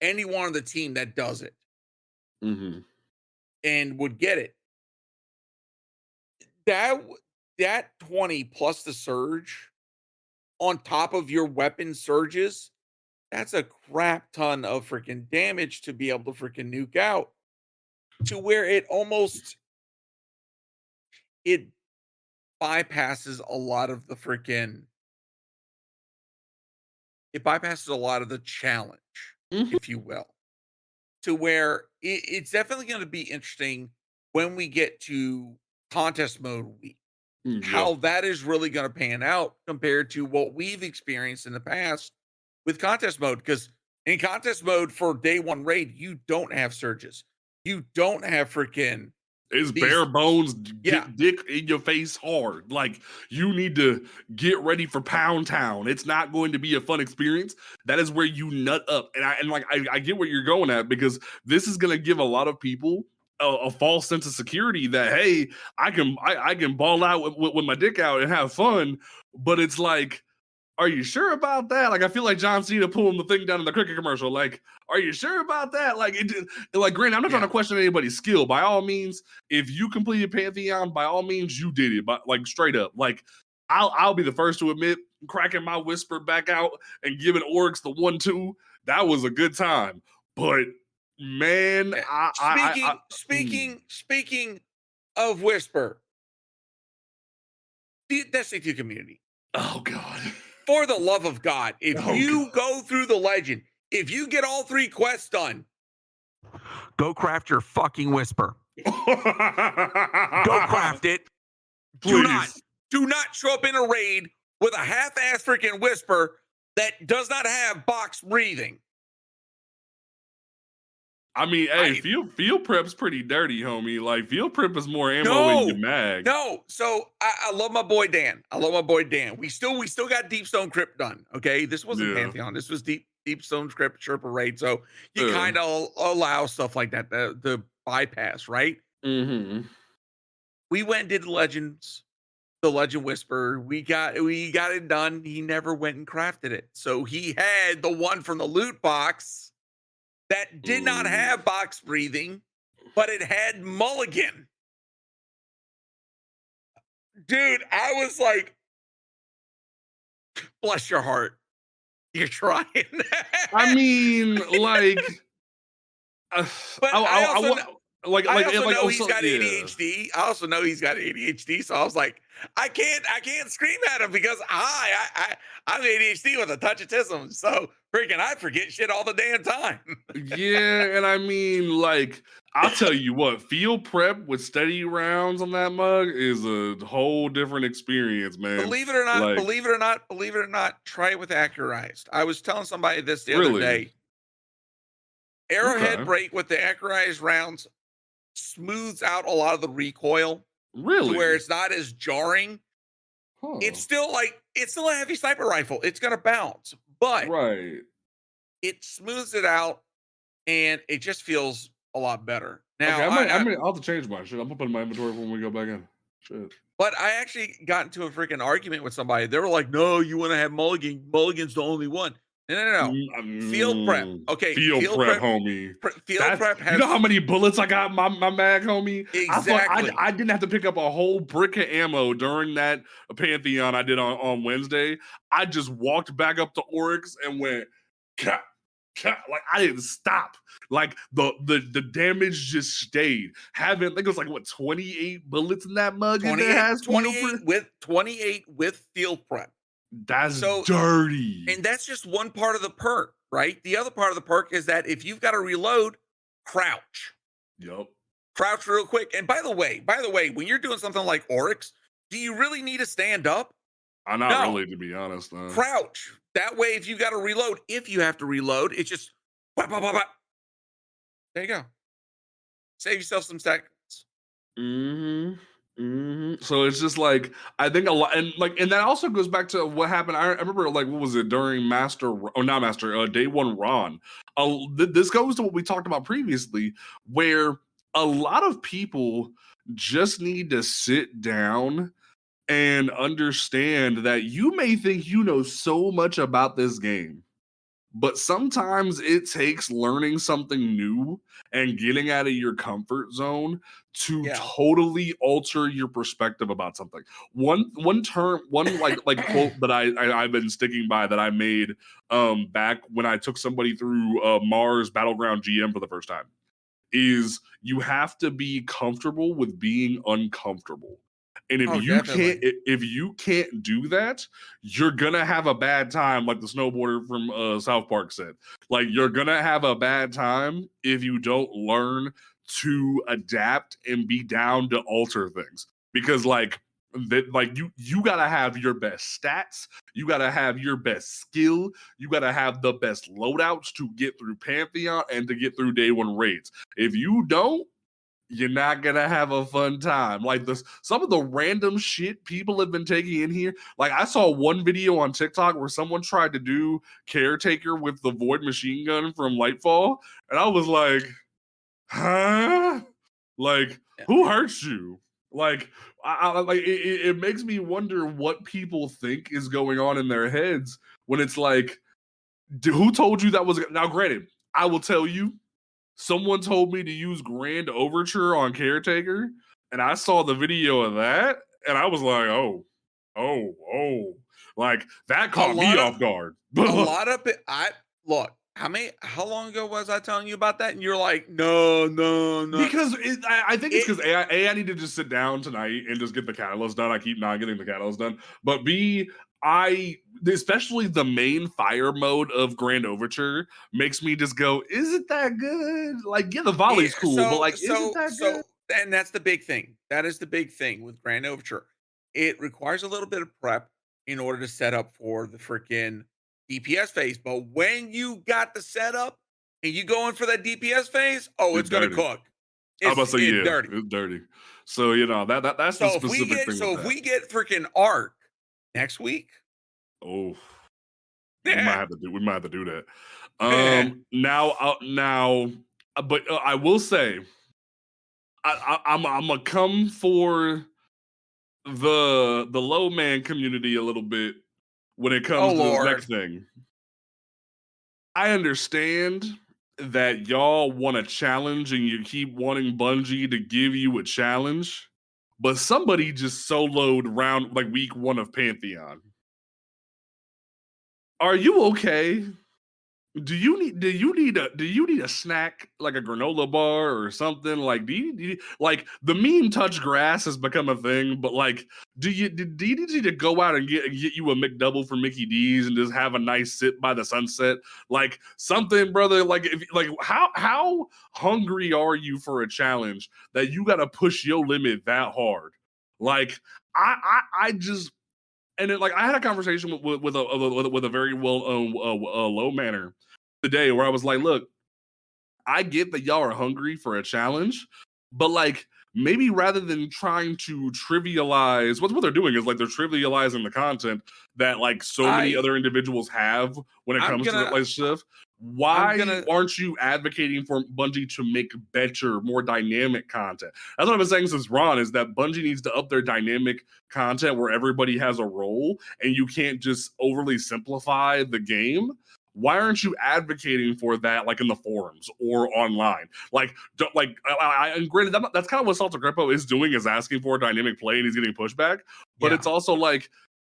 anyone on the team that does it and would get it. That 20 plus the surge on top of your weapon surges, that's a crap ton of freaking damage to be able to freaking nuke out, to where it bypasses a lot of the challenge, if you will, to where it's definitely going to be interesting when we get to contest mode week, how that is really going to pan out compared to what we've experienced in the past with contest mode. Because in contest mode for day one raid, you don't have surges. You don't have freaking... It's bare bones, get dick in your face hard. Like, you need to get ready for Pound Town. It's not going to be a fun experience. That is where you nut up. And I get where you're going at, because this is going to give a lot of people a false sense of security that, hey, I can ball out with my dick out and have fun, but it's like, are you sure about that? Like, I feel like John Cena pulling the thing down in the cricket commercial. Like, are you sure about that? Like, like, granted, I'm not trying to question anybody's skill. By all means, if you completed Pantheon, by all means, you did it. But like, straight up, like, I'll be the first to admit, cracking my whisper back out and giving Oryx the 1-2, that was a good time. But man, speaking of whisper, the Destiny 2 community. Oh God. For the love of God, if you go through the legend, if you get all 3 quests done, go craft your fucking whisper. Go craft it. Please. Do not show up in a raid with a half-ass freaking whisper that does not have box breathing. I mean, hey, field prep's pretty dirty, homie. Like, field prep is more ammo in your mag. No, so I love my boy Dan. We still got Deepstone Crypt done. Okay, this wasn't Pantheon. This was Deepstone Crypt Sherpa raid. So you kind of allow stuff like that, the bypass, right? Mm-hmm. We went and did the Legend Whisper. We got it done. He never went and crafted it. So he had the one from the loot box that did not have box breathing, but it had mulligan. Dude, I was like, bless your heart. You're trying. I mean, like, but I also know he's got yeah. ADHD. I also know he's got ADHD. So I was like, I can't scream at him because I'm ADHD with a touch of autism. So freaking, I forget shit all the damn time. Yeah, and I mean, like, I'll tell you what, field prep with steady rounds on that mug is a whole different experience, man. Believe it or not, try it with accurized. I was telling somebody this the other day. Arrowhead break with the accurized rounds smooths out a lot of the recoil. Really? Where it's not as jarring. Huh. It's still a heavy sniper rifle. It's gonna bounce, but it smooths it out and it just feels a lot better. Now I'll have to change my shit. I'm gonna put in my inventory when we go back in. Shit. But I actually got into a freaking argument with somebody. They were like, no, you want to have mulligan. Mulligan's the only one. No. Field prep. Okay. Field prep, homie. Field prep has. You know how many bullets I got in my mag, homie? Exactly. I didn't have to pick up a whole brick of ammo during that Pantheon I did on Wednesday. I just walked back up to Oryx and went, like, I didn't stop. Like, the damage just stayed. I think it was like, what, 28 bullets in that mug? 28 with field prep. That's so dirty. And that's just one part of the perk, right? The other part of the perk is that if you've got to reload, crouch. Yep. Crouch real quick. And by the way, when you're doing something like Oryx, do you really need to stand up? Not really, to be honest. Crouch. That way, if you got to reload, if you have to reload, it's just whap, whap, whap, whap. There you go. Save yourself some seconds. So it's just like, I think a lot, and that also goes back to what happened. I remember, like, what was it during Day 1 Ron? This goes to what we talked about previously, where a lot of people just need to sit down and understand that you may think you know so much about this game, but sometimes it takes learning something new and getting out of your comfort zone to totally alter your perspective about something. One quote that I've been sticking by that I made back when I took somebody through Mars Battleground GM for the first time is, you have to be comfortable with being uncomfortable. And if you can't do that, you're gonna have a bad time, like the snowboarder from South Park said. Like, you're gonna have a bad time if you don't learn to adapt and be down to alter things. Because you gotta have your best stats, you gotta have your best skill, you gotta have the best loadouts to get through Pantheon and to get through Day 1 raids. If you don't, you're not gonna have a fun time. Like, some of the random shit people have been taking in here. Like, I saw one video on TikTok where someone tried to do Caretaker with the Void machine gun from Lightfall, and I was like, huh? Like, Yeah. who hurts you? Like, it makes me wonder what people think is going on in their heads when it's like, who told you that was? Now, granted, I will tell you, someone told me to use Grand Overture on Caretaker, and I saw the video of that, and I was like, oh, like that A caught me lot of off guard. a lot of it. Look. How long ago was I telling you about that? And you're like, no, no, no. Because I think it's because It, I need to just sit down tonight and just get the catalyst done. I keep not getting the catalyst done. But B, especially the main fire mode of Grand Overture makes me just go, is it that good? Like, yeah, the volley's cool, but like, is it that good? and that's the big thing. That is the big thing with Grand Overture. It requires a little bit of prep in order to set up for the freaking DPS phase. But when you got the setup and you go in for that DPS phase, oh, it's gonna dirty. cook. I'm about to say, yeah, dirty. it's dirty. So that's the specific thing. So if we get freaking Arc next week, oh, we yeah. might have to do that. Now, but I will say, I'm gonna come for the low man community a little bit when it comes to this next thing. I understand that y'all want a challenge and you keep wanting Bungie to give you a challenge, but somebody just soloed round like week 1 of Pantheon. Are you okay? Do you need a snack, like a granola bar or something? Like, do you like the meme touch grass has become a thing, but like, do you need to go out and get you a McDouble for Mickey D's and just have a nice sit by the sunset? Like something, brother. Like, how hungry are you for a challenge that you got to push your limit that hard? Like, I just. And then, like, I had a conversation with a very well-known low manner today where I was like, look, I get that y'all are hungry for a challenge, but like maybe rather than trying to trivialize what they're doing is like they're trivializing the content that like so many other individuals have when it comes to that like stuff. Why aren't you advocating for Bungie to make better, more dynamic content? That's what I've been saying since Ron, is that Bungie needs to up their dynamic content where everybody has a role and you can't just overly simplify the game. Why aren't you advocating for that, like in the forums or online? Like, and granted, that's kind of what Salter Greppo is doing, is asking for dynamic play, and he's getting pushback. But it's also like,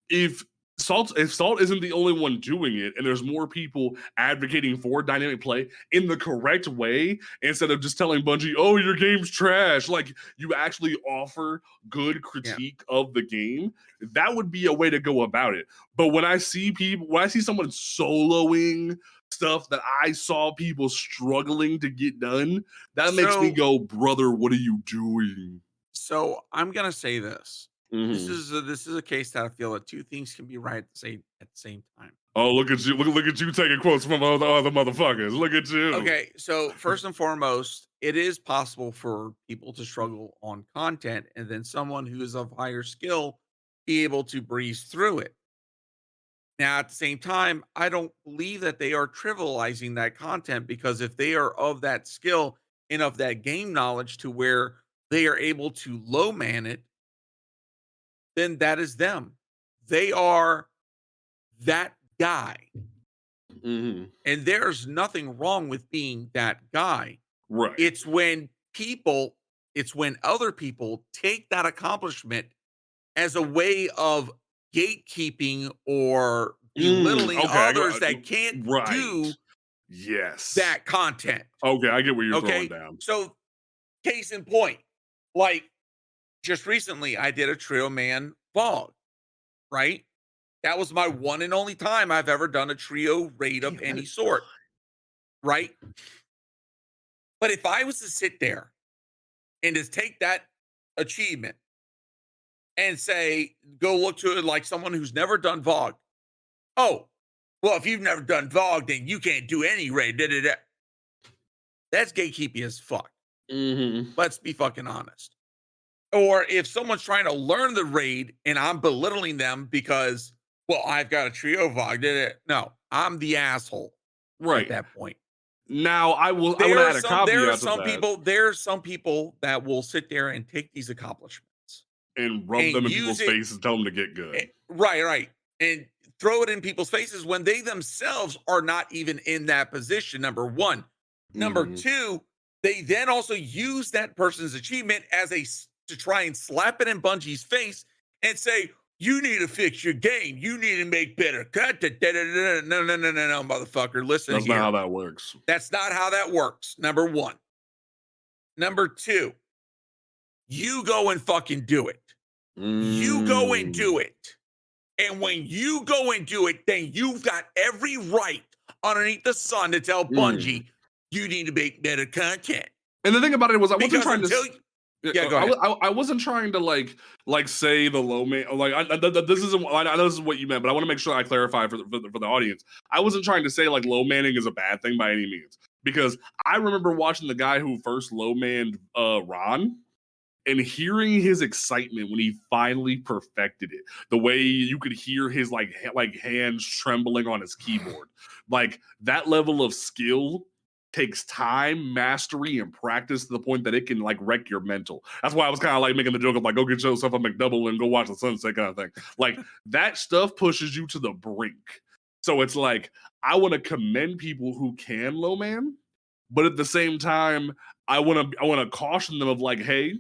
if Salt isn't the only one doing it, and there's more people advocating for dynamic play in the correct way, instead of just telling Bungie, "Oh, your game's trash," like you actually offer good critique of the game. That would be a way to go about it. But when I see someone soloing stuff that I saw people struggling to get done, that makes me go, brother, what are you doing? So I'm gonna say this. This is a case that I feel that two things can be right at the same time. Oh, look at you! Look at you taking quotes from other motherfuckers. Look at you. Okay, so first and foremost, it is possible for people to struggle on content, and then someone who is of higher skill be able to breeze through it. Now, at the same time, I don't believe that they are trivializing that content, because if they are of that skill and of that game knowledge to where they are able to low man it, then that is them. They are that guy. And there's nothing wrong with being that guy. Right. It's when other people take that accomplishment as a way of gatekeeping or belittling others that can't do that content. Okay, I get where you're throwing down. So, case in point, like just recently, I did a Trio Man VOG, right? That was my one and only time I've ever done a trio raid of any sort, right? But if I was to sit there and just take that achievement and say, go look to it like someone who's never done VOG. Oh, well, if you've never done VOG, then you can't do any raid. Da, da, da. That's gatekeeping as fuck. Let's be fucking honest. Or if someone's trying to learn the raid and I'm belittling them because, well, I've got a trio VOG. No, I'm the asshole at that point. Now I want to add a caveat There are to some that people. There are some people that will sit there and take these accomplishments and rub and them in use people's it. faces, tell them to get good. Right, and throw it in people's faces when they themselves are not even in that position. Number one. Number Mhm. two, they then also use that person's achievement to try and slap it in Bungie's face and say, "You need to fix your game. You need to make better content." No, motherfucker. Listen That's not here. how that works. That's not how that works. Number one. Number two, you go and fucking do it. You go and do Mm. it. And when you go and do it, then you've got every right underneath the sun to tell Mm. Bungie you need to make better content. And the thing about it was, I wasn't Because trying to. until yeah, go ahead. I wasn't trying to like say the low man. Like this isn't. I know this is what you meant, but I want to make sure I clarify for the audience. I wasn't trying to say like low manning is a bad thing by any means, because I remember watching the guy who first low manned Ron, and hearing his excitement when he finally perfected it, the way you could hear his like hands trembling on his keyboard, like that level of skill takes time, mastery, and practice to the point that it can like wreck your mental. That's why I was kind of like making the joke of like, go get yourself a McDouble and go watch the sunset kind of thing. Like that stuff pushes you to the brink. So it's like, I want to commend people who can low man, but at the same time, I want to caution them of like, hey,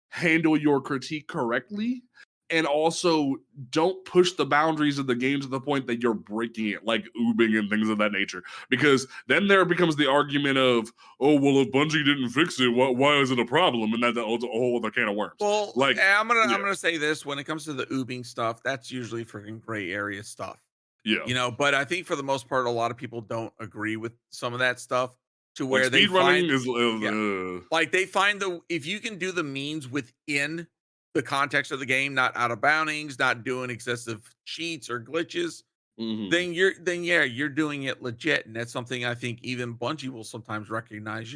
handle your critique correctly, and also don't push the boundaries of the game to the point that you're breaking it, like oobing and things of that nature, because then there becomes the argument of, oh well, if Bungie didn't fix it, why is it a problem? And that's a whole other can of worms. Well, Like, I'm yeah, gonna say this: when it comes to the oobing stuff, that's usually freaking gray area stuff. yeah. But I think for the most part, a lot of people don't agree with some of that stuff to Like where they speed running find, is yeah, like they find if you can do the means within the context of the game, not out of boundings, not doing excessive cheats or glitches, mhm. then yeah, you're doing it legit. And that's something I think even Bungie will sometimes recognize.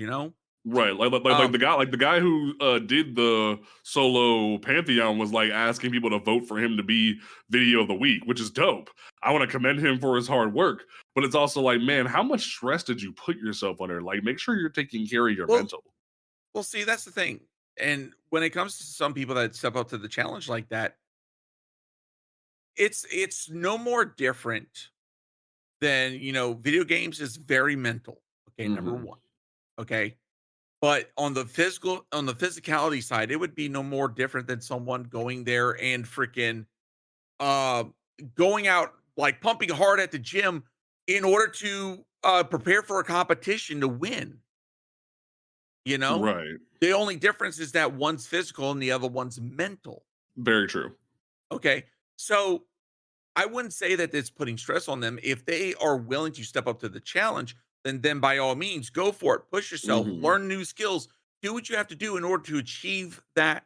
Right, like Um, the guy who did the solo Pantheon was like asking people to vote for him to be video of the week, which is dope. I want to commend him for his hard work, but it's also like, man, how much stress did you put yourself under? Like, make sure you're taking care of your well, mental. well, see, that's the thing. And when it comes to some people that step up to the challenge like that, it's no more different than video games is very mental. Okay, number Hmm. one. Okay. But on the physicality side, it would be no more different than someone going there and freaking uh going out like pumping hard at the gym in order to prepare for a competition to win. You know? Right, The only difference is that one's physical and the other one's mental. very true. Okay. So I wouldn't say that it's putting stress on them. If they are willing to step up to the challenge, then by all means, go for it. Push yourself, Hmm. learn new skills, do what you have to do in order to achieve that,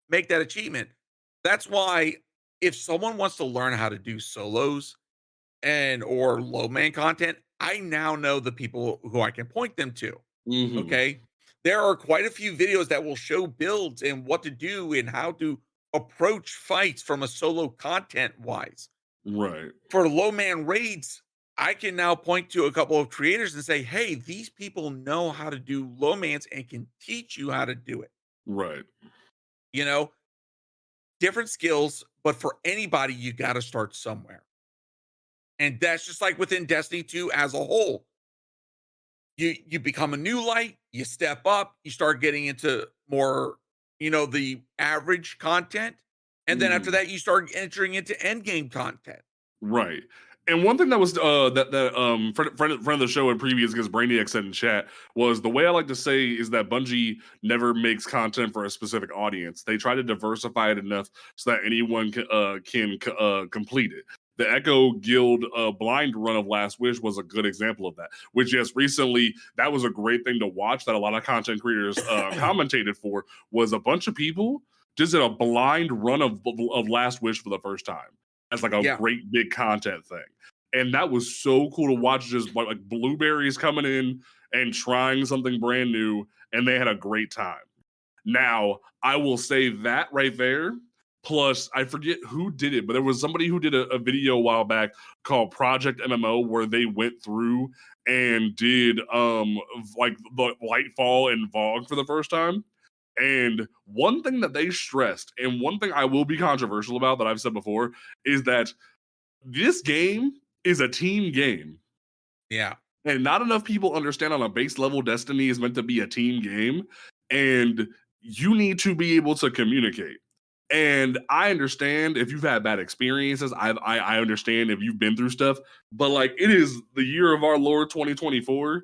make that achievement. That's why if someone wants to learn how to do solos and or low man content, I now know the people who I can point them to. Hmm. Okay. There are quite a few videos that will show builds and what to do and how to approach fights from a solo content wise. Right, For low man raids, I can now point to a couple of creators and say, hey, these people know how to do low mans and can teach you how to do it. right. You know, different skills, but for anybody, you got to start somewhere. And that's just like within Destiny 2 as a whole. You become a new light, you step up, you start getting into more, the average content. And then after Hmm. that, you start entering into end game content. Right. And one thing that was that friend of the show in previous, because Brainiac said in chat, was the way I like to say is that Bungie never makes content for a specific audience. They try to diversify it enough so that anyone can complete it. The Echo Guild blind run of Last Wish was a good example of that. Which, yes, recently that was a great thing to watch. That a lot of content creators commentated for, was a bunch of people just did a blind run of Last Wish for the first time as like a Yeah. great big content thing. And that was so cool to watch, just like blueberries coming in and trying something brand new, and they had a great time. Now, I will say that right there, Plus, I forget who did it, but there was somebody who did a video a while back called Project MMO where they went through and did like the Lightfall and Vogue for the first time. And one thing that they stressed, and one thing I will be controversial about that I've said before, is that this game is a team game. Yeah. And not enough people understand on a base level Destiny is meant to be a team game. And you need to be able to communicate. And I understand if you've had bad experiences. I understand if you've been through stuff. But like, it is the year of our Lord 2024.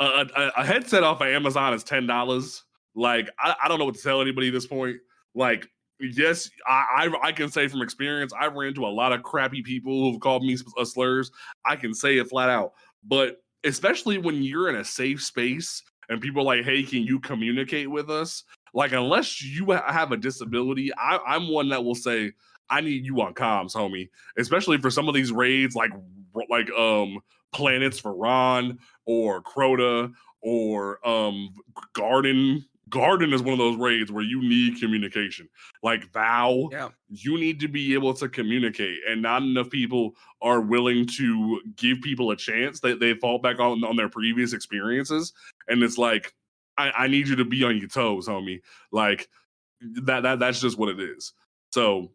A headset off of Amazon is $10. Like, I don't know what to tell anybody at this point. Like, yes, I can say from experience, I've ran into a lot of crappy people who've called me slurs. I can say it flat out. But especially when you're in a safe space and people are like, hey, can you communicate with us? Like, unless you have a disability, I'm one that will say, I need you on comms, homie. Especially for some of these raids, like Planets for Ron or Crota or Garden. Garden is one of those raids where you need communication. Like Vow, you need to be able to communicate, and not enough people are willing to give people a chance. They fall back on their previous experiences, and it's like, I need you to be on your toes, homie. Like that's just what it is. So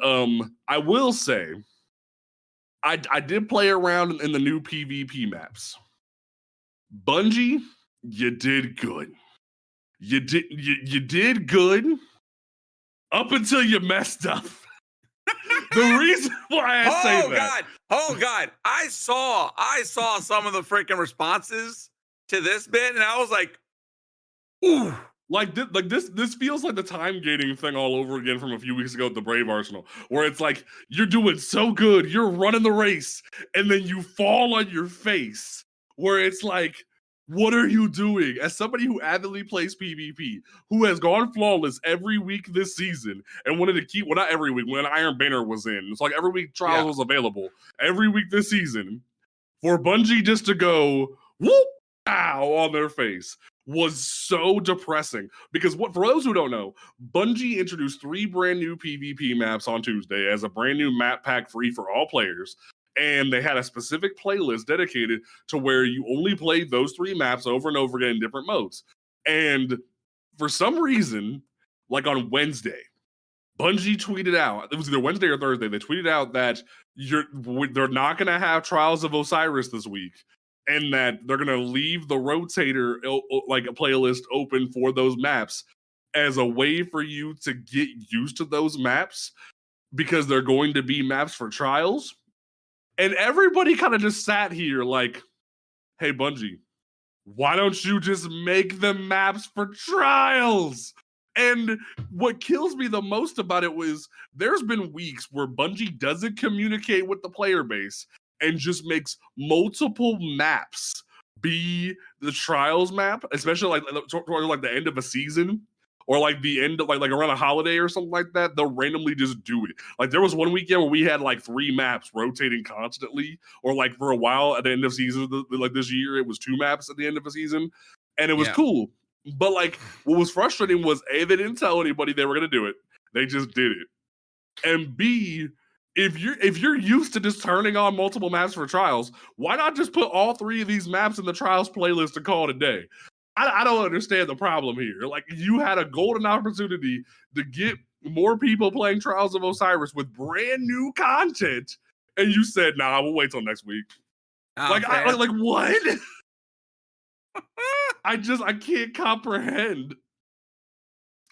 I will say, I did play around in the new PvP maps. Bungie, you did good. You did good up until you messed up. The reason why I say that. Oh God. I saw some of the freaking responses to this bit, and I was like, ooh. Like this feels like the time gating thing all over again from a few weeks ago at the Brave Arsenal, where it's like, you're doing so good, you're running the race, and then you fall on your face, where it's like, what are you doing? As somebody who avidly plays PvP, who has gone flawless every week this season, and wanted to keep, well, not every week, when Iron Banner was in, it's like every week Trials was available, every week this season, for Bungie just to go, whoop, ow, on their face, was so depressing. Because for those who don't know, Bungie introduced 3 brand new PvP maps on Tuesday as a brand new map pack free for all players. And they had a specific playlist dedicated to where you only played those 3 maps over and over again in different modes. And for some reason, like on Wednesday, Bungie tweeted out, it was either Wednesday or Thursday, they tweeted out that they're not going to have Trials of Osiris this week, and that they're going to leave the rotator, like a playlist, open for those maps as a way for you to get used to those maps, because they're going to be maps for Trials. And everybody kind of just sat here like, hey, Bungie, why don't you just make the maps for Trials? And what kills me the most about it was there's been weeks where Bungie doesn't communicate with the player base and just makes multiple maps be the Trials map, especially like toward like the end of a season, or like the end of like around a holiday or something like that. They'll randomly just do it. Like there was one weekend where we had like 3 maps rotating constantly, or like for a while at the end of season, like this year, it was 2 maps at the end of a season, and it was cool. But like, what was frustrating was A, they didn't tell anybody they were gonna do it. They just did it. And B, if you're used to just turning on multiple maps for Trials, why not just put all 3 of these maps in the Trials playlist and call it a day? I don't understand the problem here. Like, you had a golden opportunity to get more people playing Trials of Osiris with brand new content, and you said, "Nah, we'll wait till next week." Like what? I can't comprehend.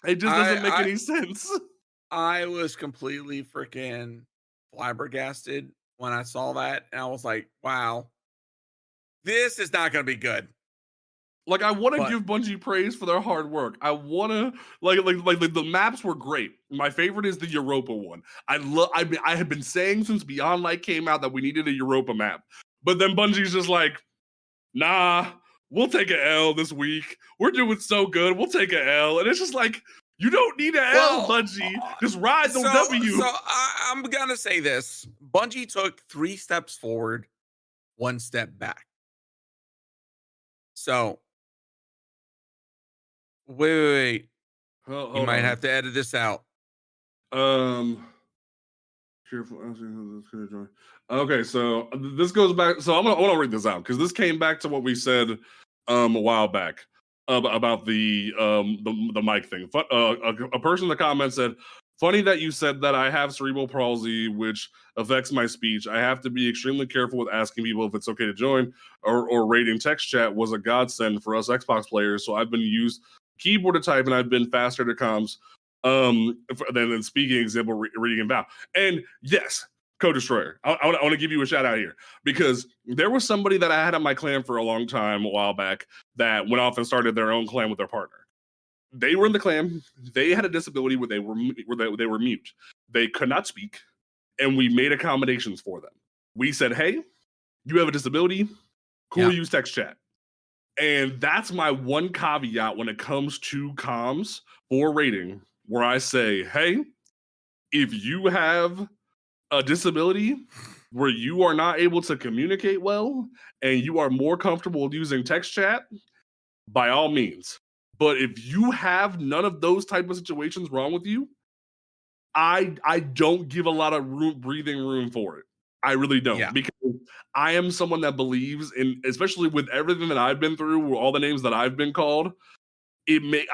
It just doesn't make any sense. I was completely freaking flabbergasted when I saw that, and I was like, wow, this is not going to be good. Like, I want to give Bungie praise for their hard work. I want to like the maps were great. My favorite is the Europa one. I have been saying since Beyond Light came out that we needed a Europa map, but then Bungie's just like, nah, we'll take an L this week. We're doing so good. We'll take an L, and it's just like, you don't need an L, Bungie. Just ride the W. So I'm gonna say this: Bungie took 3 steps forward, 1 step back. So wait. You might have to edit this out. Um, careful. Okay, so this goes back. So I want to read this out because this came back to what we said a while back about the mic thing. A person in the comments said, "Funny that you said that. I have cerebral palsy, which affects my speech. I have to be extremely careful with asking people if it's okay to join or rating. Text chat was a godsend for us Xbox players, so I've been used keyboard to type and I've been faster to comms than speaking example reading and vow. And yes, Co-Destroyer, I want to give you a shout out here because there was somebody that I had on my clan for a long time a while back that went off and started their own clan with their partner. They were in the clan. They had a disability where they were mute. They could not speak, and we made accommodations for them. We said, "Hey, you have a disability. Cool, use text chat." And that's my one caveat when it comes to comms for rating, where I say, "Hey, if you have a disability where you are not able to communicate well and you are more comfortable using text chat, by all means. But if you have none of those type of situations wrong with you, I don't give a lot of breathing room for it. I really don't because I am someone that believes in, especially with everything that I've been through, all the names that I've been called.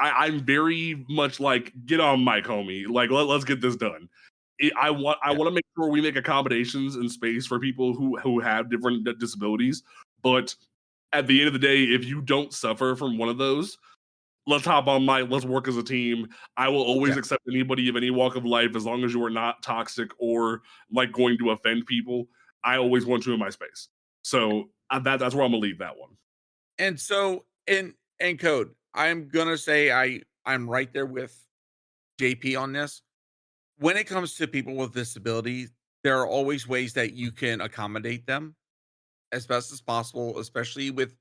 I'm very much like, get on mic, homie. Like let's get this done. I want to make sure we make accommodations in space for people who have different disabilities. But at the end of the day, if you don't suffer from one of those, let's hop on mic. Let's work as a team. I will always accept anybody of any walk of life as long as you are not toxic or like going to offend people. I always want you in my space. So that's where I'm gonna leave that one. And so in Code, I'm gonna say I'm right there with JP on this. When it comes to people with disabilities, there are always ways that you can accommodate them as best as possible, especially with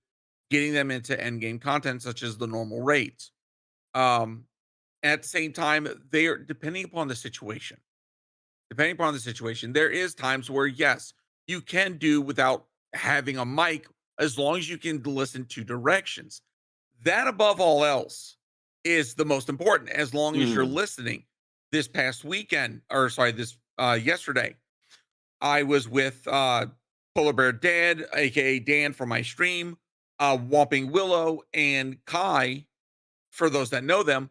getting them into end game content such as the normal raids. At the same time, they are depending upon the situation. Depending upon the situation, there is times where yes, you can do without having a mic as long as you can listen to directions. That above all else is the most important as long as you're listening. This past weekend, or sorry, this yesterday, I was with Polar Bear Dad, aka Dan from my stream, Whomping Willow, and Kai. For those that know them,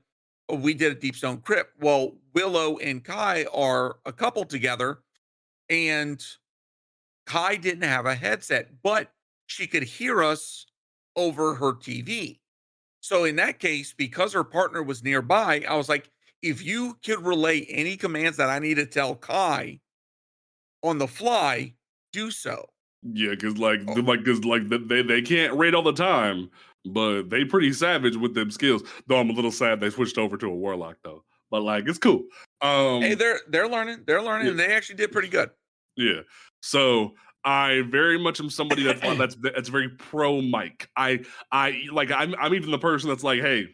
we did a Deep Stone Crypt. Well, Willow and Kai are a couple together, and Kai didn't have a headset, but she could hear us over her TV. So in that case, because her partner was nearby, I was like, if you could relay any commands that I need to tell Kai on the fly, do so. Yeah, because they can't raid all the time, but they pretty savage with them skills. Though I'm a little sad they switched over to a warlock though. But like it's cool. Hey, they're learning. They're learning, and they actually did pretty good. Yeah. So I very much am somebody that's very pro mic. I'm even the person that's like, hey,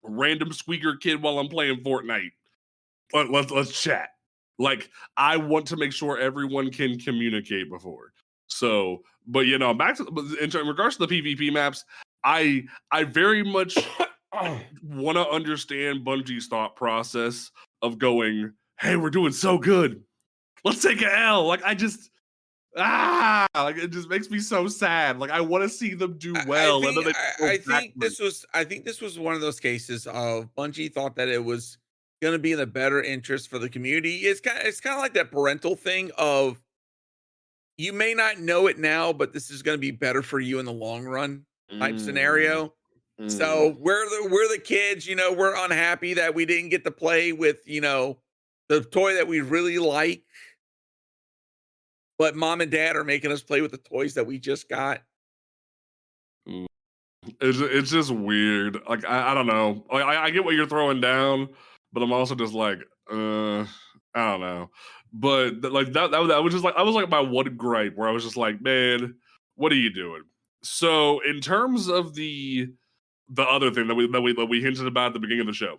random squeaker kid while I'm playing Fortnite. Let's chat. Like I want to make sure everyone can communicate before. So, but back to in regards to the PvP maps, I very much want to understand Bungie's thought process of going, hey, we're doing so good. Let's take an L. Like I just like it just makes me so sad. Like I want to see them do well. I think this was one of those cases of Bungie thought that it was going to be in the better interest for the community. It's kind of like that parental thing of you may not know it now, but this is going to be better for you in the long run type scenario. So we're the kids, we're unhappy that we didn't get to play with, the toy that we really like. But mom and dad are making us play with the toys that we just got. It's just weird. Like I don't know. Like I get what you're throwing down, but I'm also just like, I don't know. But like that was just like I was like my one gripe where I was just like, man, what are you doing? So in terms of the other thing that we hinted about at the beginning of the show,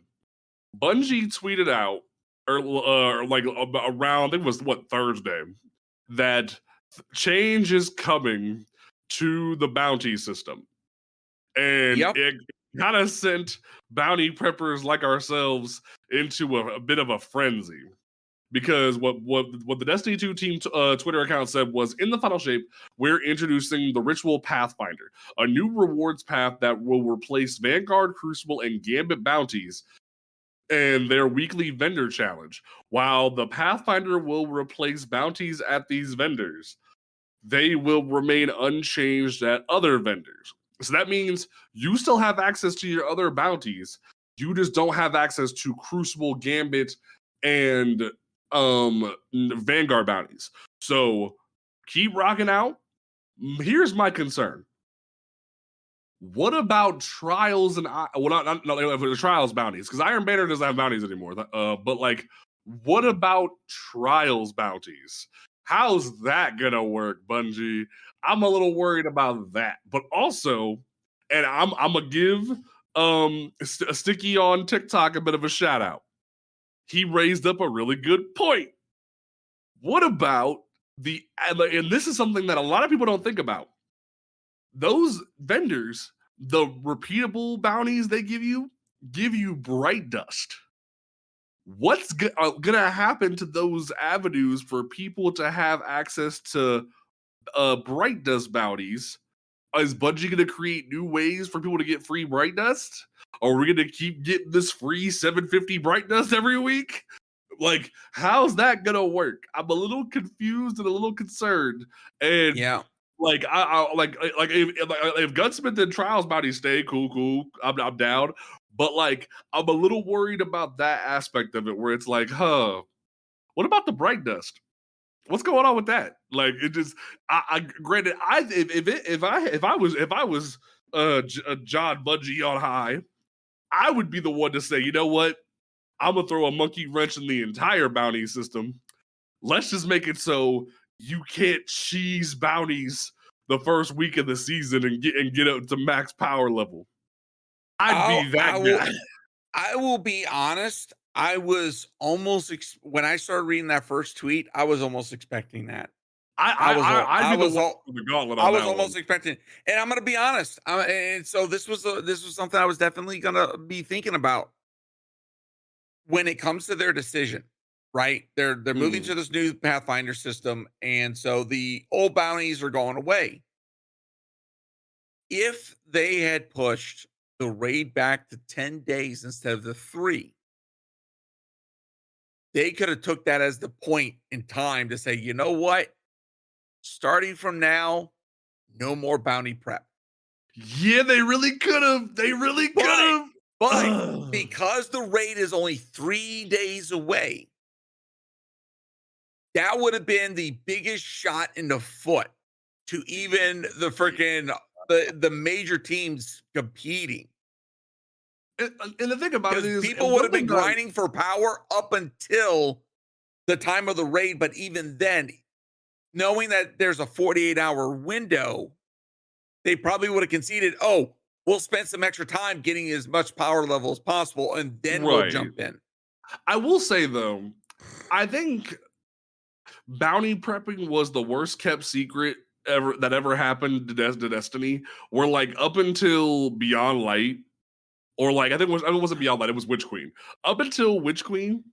Bungie tweeted out or like around I think it was Thursday that change is coming to the bounty system. And kind of sent bounty preppers like ourselves into a bit of a frenzy. Because what the Destiny 2 team Twitter account said was, in the final shape, we're introducing the Ritual Pathfinder, a new rewards path that will replace Vanguard, Crucible, and Gambit bounties and their weekly vendor challenge. While the Pathfinder will replace bounties at these vendors, they will remain unchanged at other vendors. So that means you still have access to your other bounties. You just don't have access to Crucible, Gambit, and Vanguard bounties. So keep rocking out. Here's my concern. What about trials and not the trials bounties? Because Iron Banner doesn't have bounties anymore. But like, what about trials bounties? How's that gonna work, Bungie? I'm a little worried about that. But also, and I'm gonna give a Sticky on TikTok a bit of a shout out. He raised up a really good point. What about and this is something that a lot of people don't think about. Those vendors, the repeatable bounties they give you bright dust. What's gonna happen to those avenues for people to have access to bright dust bounties? Is Bungie gonna create new ways for people to get free bright dust? Are we gonna keep getting this free 750 bright dust every week? Like, how's that gonna work? I'm a little confused and a little concerned. And Yeah. like I like if Gunsmith and Trials bounties stay, cool. I'm down. But like, I'm a little worried about that aspect of it, where it's like, what about the bright dust? What's going on with that? Like, it just, granted, if I was John Bungie on high, I would be the one to say, you know what? I'm gonna throw a monkey wrench in the entire bounty system. Let's just make it so you can't cheese bounties the first week of the season and get up to max power level. I'd be that guy. I will be honest. I was almost when I started reading that first tweet, I was almost expecting that. I'd be the one with the gauntlet on I was that almost one. expecting, and I'm going to be honest. And so this was something I was definitely going to be thinking about when it comes to their decision. Right, they're moving to this new Pathfinder system, and so the old bounties are going away. If they had pushed the raid back to 10 days instead of the 3, they could have took that as the point in time to say, you know what? Starting from now, no more bounty prep. Yeah, they really could have. They really could have. But because the raid is only 3 days away, that would have been the biggest shot in the foot to even the freaking the major teams competing. And the thing about it is, people would have been grinding for power up until the time of the raid. But even then, knowing that there's a 48-hour window, they probably would have conceded, oh, we'll spend some extra time getting as much power level as possible, and then we'll jump in. I will say, though, I think bounty prepping was the worst kept secret that ever happened to Destiny, where like up until Beyond Light, or like I think it wasn't Beyond Light, it was Witch Queen. Up until Witch Queen,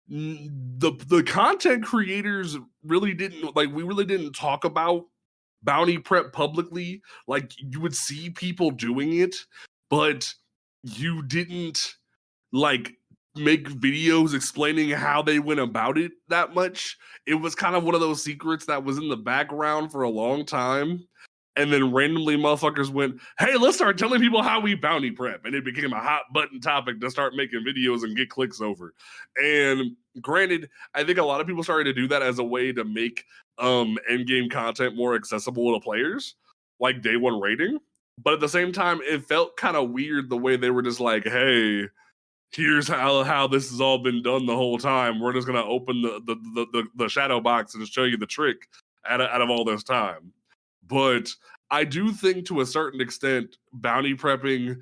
the content creators really didn't talk about bounty prep publicly. Like, you would see people doing it, but you didn't like make videos explaining how they went about it that much. It was kind of one of those secrets that was in the background for a long time. And then randomly motherfuckers went, hey, let's start telling people how we bounty prep. And it became a hot button topic to start making videos and get clicks over. And granted, I think a lot of people started to do that as a way to make endgame content more accessible to players, like day one rating. But at the same time, it felt kind of weird the way they were just like, hey, here's how this has all been done the whole time. We're just gonna open the shadow box and just show you the trick out of all this time. But I do think, to a certain extent, bounty prepping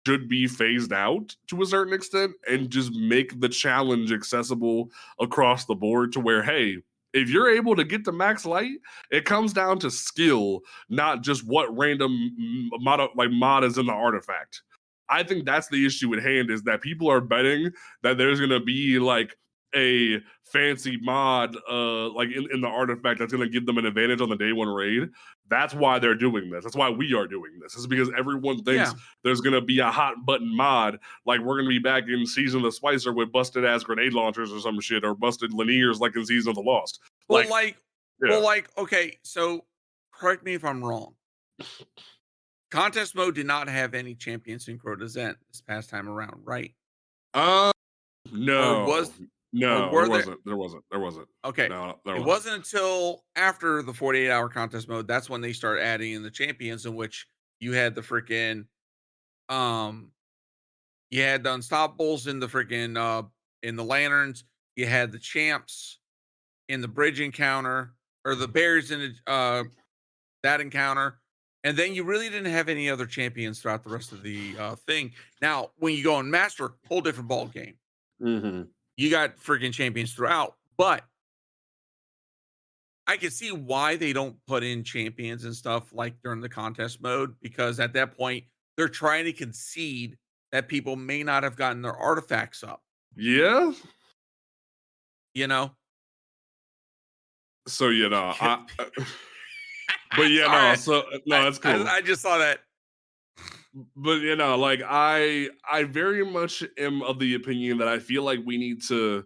should be phased out to a certain extent and just make the challenge accessible across the board, to where, hey, if you're able to get to max light, it comes down to skill, not just what random mod is in the artifact. I think that's the issue at hand, is that people are betting that there's going to be like a fancy mod like in the artifact that's going to give them an advantage on the day one raid. That's why they're doing this. That's why we are doing this. It's because everyone thinks there's going to be a hot button mod, like we're going to be back in Season of the Splicer with busted ass grenade launchers or some shit, or busted linears like in Season of the Lost. Okay, so correct me if I'm wrong. Contest mode did not have any champion synchro descent this past time around, right? No. There wasn't. Okay. No, it wasn't until after the 48-hour contest mode that's when they started adding in the champions, in which you had the freaking you had the unstoppables in the freaking in the lanterns, you had the champs in the bridge encounter, or the bears in that encounter, and then you really didn't have any other champions throughout the rest of the thing. Now, when you go on Master, whole different ball game. Mm-hmm. You got freaking champions throughout, but I can see why they don't put in champions and stuff like during the contest mode, because at that point they're trying to concede that people may not have gotten their artifacts up. Yeah. You know? So, but that's cool. I just saw that. But like I very much am of the opinion that I feel like we need to,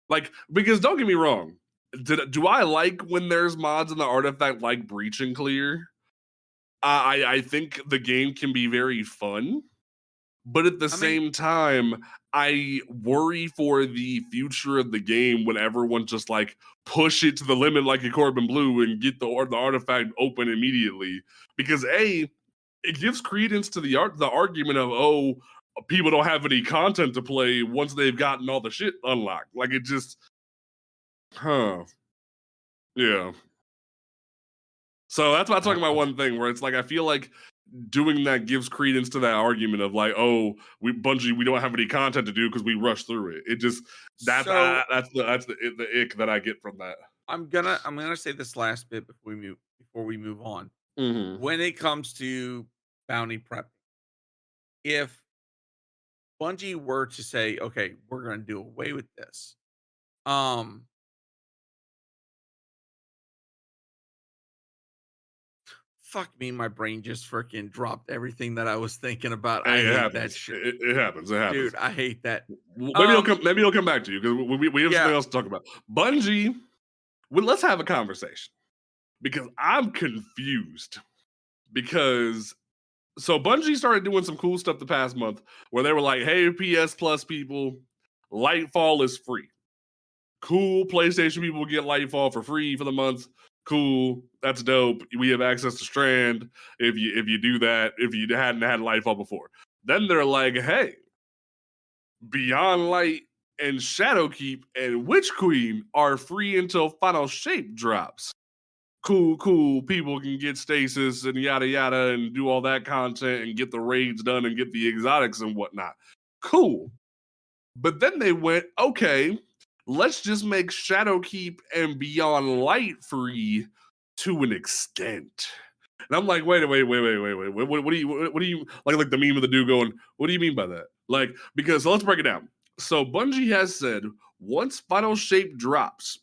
like, because don't get me wrong, do I like when there's mods in the artifact like Breach and Clear? I think the game can be very fun, but at the same time, I worry for the future of the game when everyone just like push it to the limit like a Corbin Blue and get the artifact open immediately, because it gives credence to the argument of, people don't have any content to play once they've gotten all the shit unlocked. Like, it just, yeah. So that's why I'm talking about one thing where it's like I feel like doing that gives credence to that argument of like, Bungie, we don't have any content to do because we rushed through it. It just that's the ick that I get from that. I'm gonna say this last bit before we move on. Mm-hmm. When it comes to bounty prep, if Bungie were to say, okay, we're going to do away with this, fuck me, my brain just freaking dropped everything that I was thinking about. I hate that shit. It happens. Dude, I hate that. Maybe he'll come back to you, because we have something else to talk about. Bungie, let's have a conversation, because I'm confused. Because Bungie started doing some cool stuff the past month where they were like, hey, PS Plus people, Lightfall is free. Cool. PlayStation people get Lightfall for free for the month. Cool. That's dope. We have access to Strand if you do that, if you hadn't had Lightfall before. Then they're like, hey, Beyond Light and Shadowkeep and Witch Queen are free until Final Shape drops. Cool. People can get stasis and yada yada and do all that content and get the raids done and get the exotics and whatnot. Cool. But then they went, okay, let's just make Shadowkeep and Beyond Light free to an extent. And I'm like, wait. What do you like the meme of the dude going, what do you mean by that? Like, because let's break it down. So Bungie has said once Final Shape drops,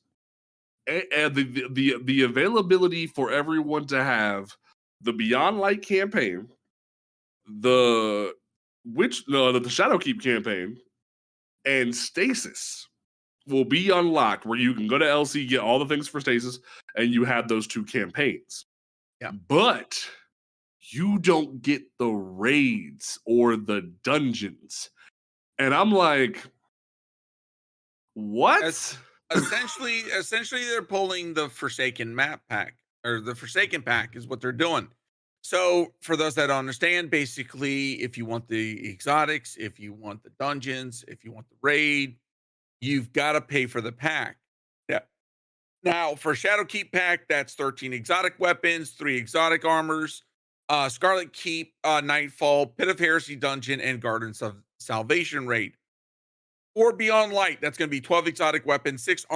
and the availability for everyone to have the Beyond Light campaign, the Shadowkeep campaign, and Stasis will be unlocked, where you can go to LC, get all the things for Stasis, and you have those two campaigns. Yeah. But you don't get the raids or the dungeons. And I'm like, what? Essentially they're pulling the Forsaken map pack, or the Forsaken pack is what they're doing. So for those that don't understand, basically, if you want the exotics, if you want the dungeons, if you want the raid, you've got to pay for the pack. Yeah. Now for Shadowkeep pack, that's 13 exotic weapons, 3 exotic armors, Scarlet Keep, Nightfall, Pit of Heresy dungeon, and Gardens of Salvation raid. Or Beyond Light, that's going to be 12 exotic weapons, 6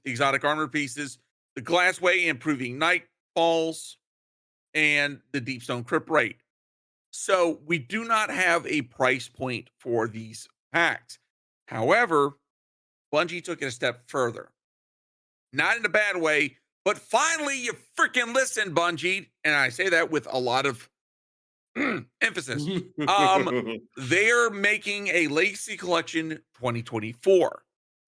exotic armor pieces, the Glassway improving Nightfalls, and the Deepstone Crypt raid. So we do not have a price point for these packs. However, Bungie took it a step further. Not in a bad way, but finally you freaking listen, Bungie. And I say that with a lot of emphasis. They're making a Legacy Collection 2024.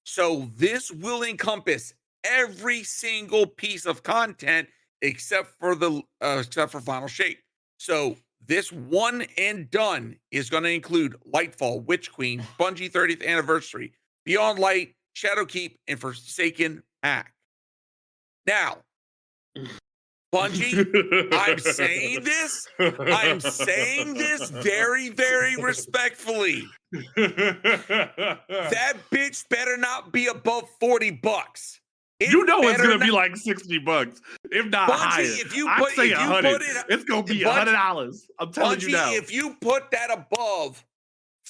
So this will encompass every single piece of content except for Final Shape. So this one and done is going to include Lightfall, Witch Queen, Bungie 30th Anniversary, Beyond Light, Shadowkeep, and Forsaken Pack. Now, Bungie, I'm saying this very, very respectfully. That bitch better not be above $40. You know it's gonna be like $60, if not Bungie, higher. I'd say 100. It's gonna be $100. I'm telling you now. If you put that above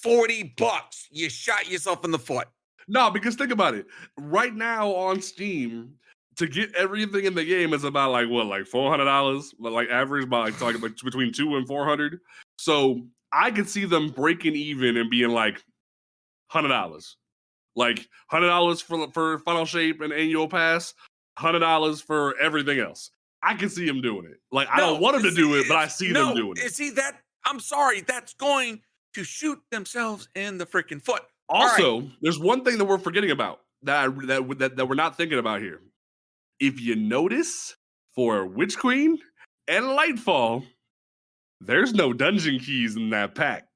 $40, you shot yourself in the foot. No, because think about it. Right now on Steam, to get everything in the game is about like $400, but like average by like between $200 and $400. So I could see them breaking even and being like $100, like $100 for Final Shape and Annual Pass, $100 for everything else. I can see them doing it. Like I don't want them to do it, but I see them doing it. See that? I'm sorry, that's going to shoot themselves in the freaking foot. Also, there's one thing that we're forgetting about that we're not thinking about here. If you notice, for Witch Queen and Lightfall, there's no dungeon keys in that pack.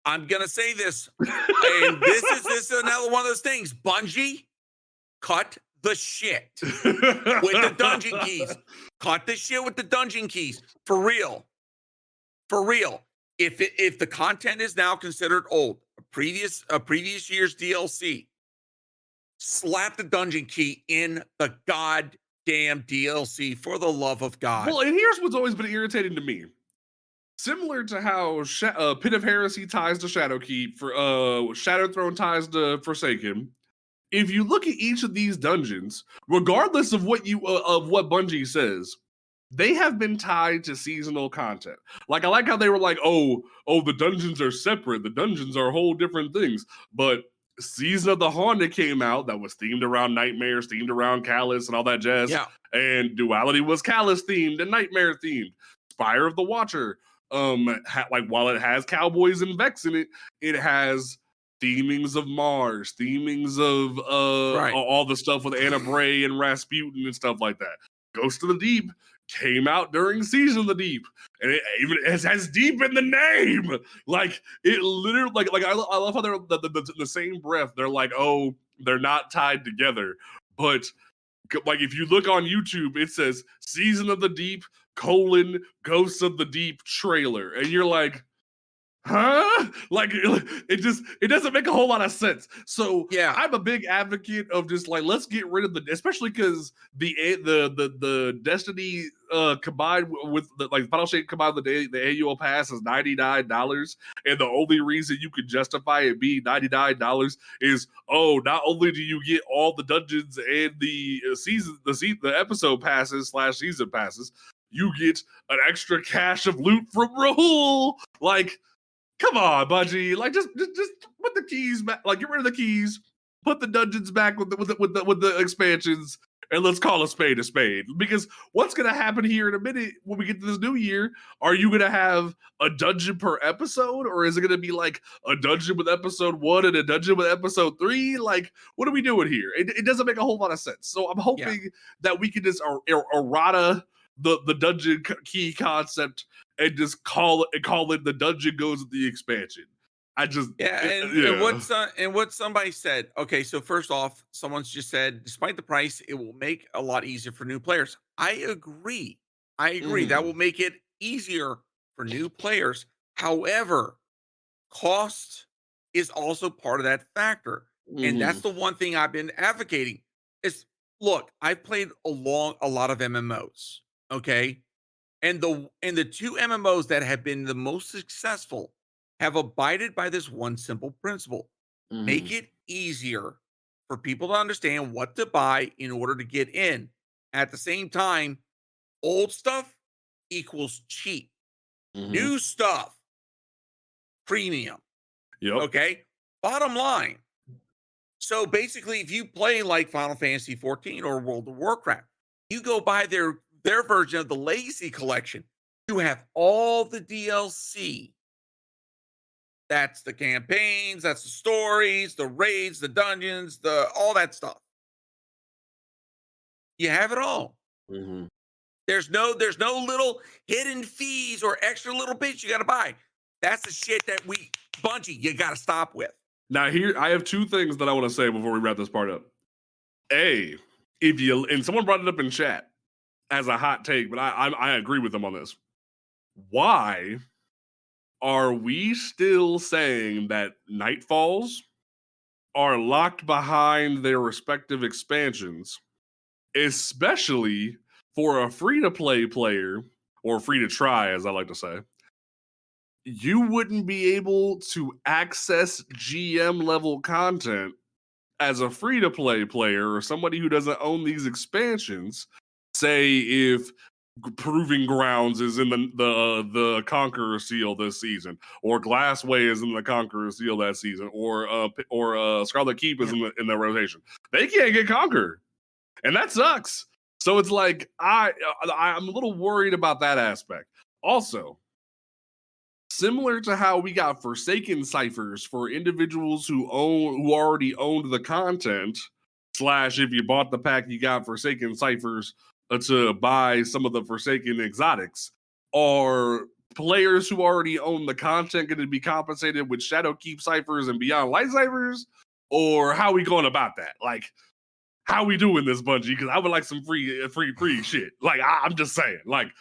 I'm gonna say this, and this is another one of those things. Bungie, cut the shit with the dungeon keys. Cut the shit with the dungeon keys. For real. For real. If the content is now considered old, a previous year's DLC, slap the dungeon key in the goddamn DLC for the love of God. Well, and here's what's always been irritating to me. Similar to how Pit of Heresy ties to Shadowkeep, for Shadow Throne ties to Forsaken. If you look at each of these dungeons, regardless of what Bungie says, they have been tied to seasonal content. Like I like how they were like, oh, the dungeons are separate. The dungeons are whole different things. But Season of the Haunted came out that was themed around nightmares, themed around Callus and all that jazz. Yeah. And Duality was Callus themed and nightmare themed. Spire of the Watcher, like while it has Cowboys and Vex in it, it has themings of Mars, themings of all the stuff with Anna Bray and Rasputin and stuff like that. Ghost of the Deep came out during Season of the Deep, and it even has deep in the name. Like it literally, like I love how they're the same breath. They're like, oh, they're not tied together, but like if you look on YouTube, it says Season of the Deep : Ghosts of the Deep trailer, and you're like, huh? Like it doesn't make a whole lot of sense. So yeah, I'm a big advocate of just like, let's get rid of especially because the Destiny combined with the like Final Shape combined with the annual pass is $99, and the only reason you could justify it being $99 is, oh, not only do you get all the dungeons and the episode passes / season passes, you get an extra cache of loot from Rahul. Like, come on, Bungie! Like, just put the keys back. Like, get rid of the keys. Put the dungeons back with the expansions, and let's call a spade a spade. Because what's gonna happen here in a minute when we get to this new year? Are you gonna have a dungeon per episode, or is it gonna be like a dungeon with episode 1 and a dungeon with episode 3? Like, what are we doing here? It doesn't make a whole lot of sense. So I'm hoping that we can just errata the dungeon key concept and just call it the dungeon goes with the expansion. And what somebody said. Okay, so first off, someone's just said, despite the price, it will make a lot easier for new players. I agree. That will make it easier for new players. However, cost is also part of that factor. And that's the one thing I've been advocating is, look, I've played a lot of MMOs. Okay. And the two MMOs that have been the most successful have abided by this one simple principle. Make it easier for people to understand what to buy in order to get in. At the same time, old stuff, equals cheap. Mhm. New stuff, premium. Yep. Okay. Bottom line. So basically, if you play like Final Fantasy 14 or World of Warcraft, you go buy their version of the Legacy Collection. You have all the DLC. That's the campaigns, that's the stories, the raids, the dungeons, all that stuff. You have it all. Mhm. There's no little hidden fees or extra little bits you got to buy. That's the shit that Bungie, you got to stop with. Now here, I have two things that I want to say before we wrap this part up. A, and someone brought it up in chat as a hot take, but I agree with them on this. Why are we still saying that Nightfalls are locked behind their respective expansions, especially for a free-to-play player, or free-to-try, as I like to say? You wouldn't be able to access GM-level content as a free-to-play player or somebody who doesn't own these expansions. Say if Proving Grounds is in the Conqueror Seal this season, or Glassway is in the Conqueror Seal that season, or Scarlet Keep is in the rotation. They can't get Conqueror, and that sucks. So it's like I'm a little worried about that aspect. Also, similar to how we got Forsaken ciphers for individuals who already owned the content, / if you bought the pack, you got Forsaken ciphers to buy some of the Forsaken exotics. Are players who already own the content going to be compensated with Shadowkeep ciphers and Beyond Light ciphers? Or how are we going about that? Like, how we doing this, Bungie? Because I would like some free shit. Like, I'm just saying. Like,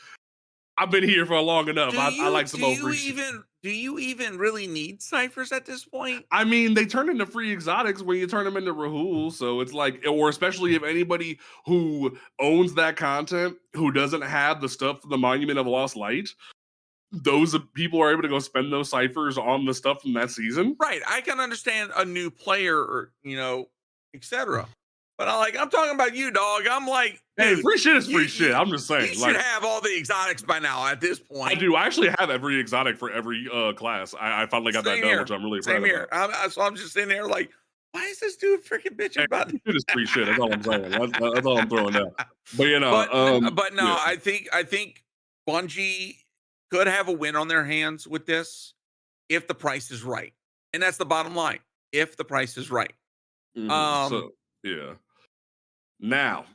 I've been here for long enough. I like some old free shit. Do you even really need ciphers at this point? I mean, they turn into free exotics when you turn them into Rahul. So it's like, or especially if anybody who owns that content who doesn't have the stuff from the Monument of Lost Light, those people are able to go spend those ciphers on the stuff from that season. Right. I can understand a new player, or etc. But I'm talking about you, dog. I'm like, Hey, dude, free shit is free shit. I'm just saying. You should have all the exotics by now at this point. I do. I actually have every exotic for every class. I finally got that done, which I'm really proud of. So I'm just sitting there like, why is this dude freaking bitching about it? It is free shit. That's all I'm saying. That's all I'm throwing out. But no, I think Bungie could have a win on their hands with this if the price is right, and that's the bottom line. If the price is right. So yeah. Now,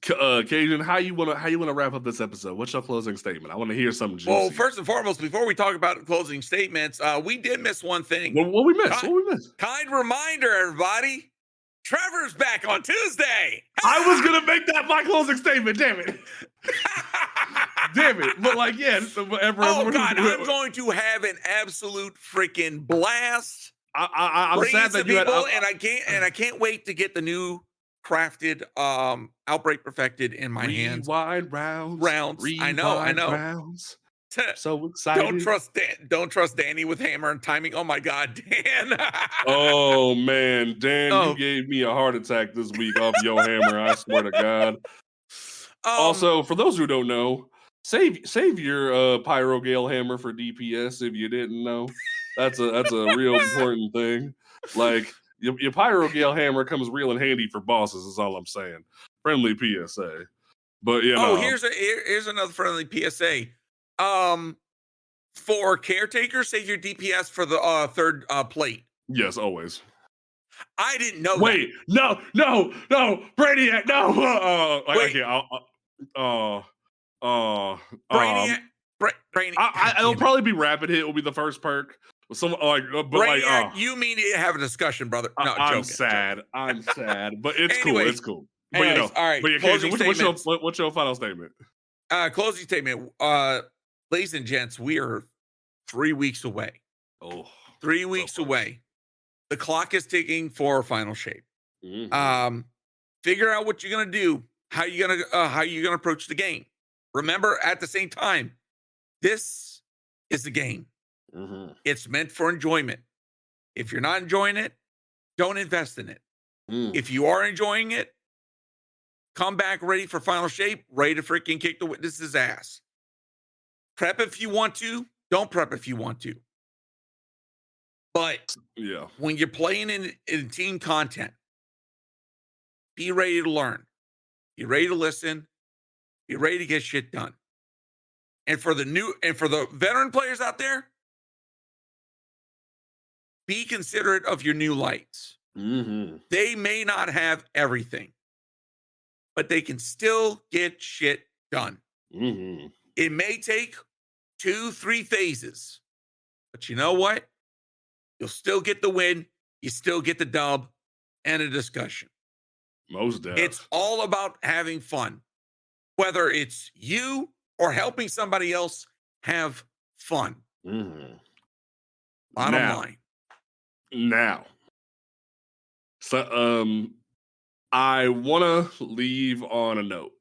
Cajun, how you wanna wrap up this episode? What's your closing statement? I want to hear something juicy. Well, first and foremost, before we talk about closing statements, we did miss one thing. What we missed? Kind reminder, everybody. Trevor's back on Tuesday. I was gonna make that my closing statement. Damn it. Damn it. But like, yeah. Oh God, I'm going to have an absolute freaking blast. I'm sad that you had, and I can't wait to get the new crafted Outbreak Perfected in my hands. Rounds. I know. Rounds. So excited. Don't trust Danny with hammer and timing. Oh my God, Dan. Oh man, Dan, you gave me a heart attack this week off your hammer. I swear to God. Also, for those who don't know, save your Pyro Gale hammer for DPS if you didn't know. That's a real important thing. Like your Pyro Gale hammer comes real in handy for bosses. Is all I'm saying. Friendly PSA. But here's another friendly PSA. For Caretaker, save your DPS for the third plate. Yes, always. I didn't know. Wait, that. no, Brainiac, no. Brainiac. It'll probably be Rapid Hit. Will be the first perk. Some Brainiac, you mean to have a discussion, brother? No, I'm sad. But it's anyways, cool. But anyways, all right. But what's your final statement? Closing statement. Ladies and gents, we are 3 weeks away. 3 weeks away. The clock is ticking for our final shape. Mm-hmm. Figure out what you're gonna do. How you gonna approach the game. Remember, at the same time, this is the game. Mm-hmm. It's meant for enjoyment. If you're not enjoying it, don't invest in it. If you are enjoying it, come back ready for final shape, ready to freaking kick the witness's ass. Prep if you want to, don't prep if you want to. But Yeah, when you're playing in team content, be ready to learn, be ready to listen, be ready to get shit done. And for the veteran players out there, be considerate of your new lights. mm-hmm. They may not have everything, but they can still get shit done. Mm-hmm. It may take 2-3 phases, but you know what? You'll still get the win. You still get the dub and a discussion. Most def. It's all about having fun, whether it's you or helping somebody else have fun. Mm-hmm. Bottom line. Now, so I want to leave on a note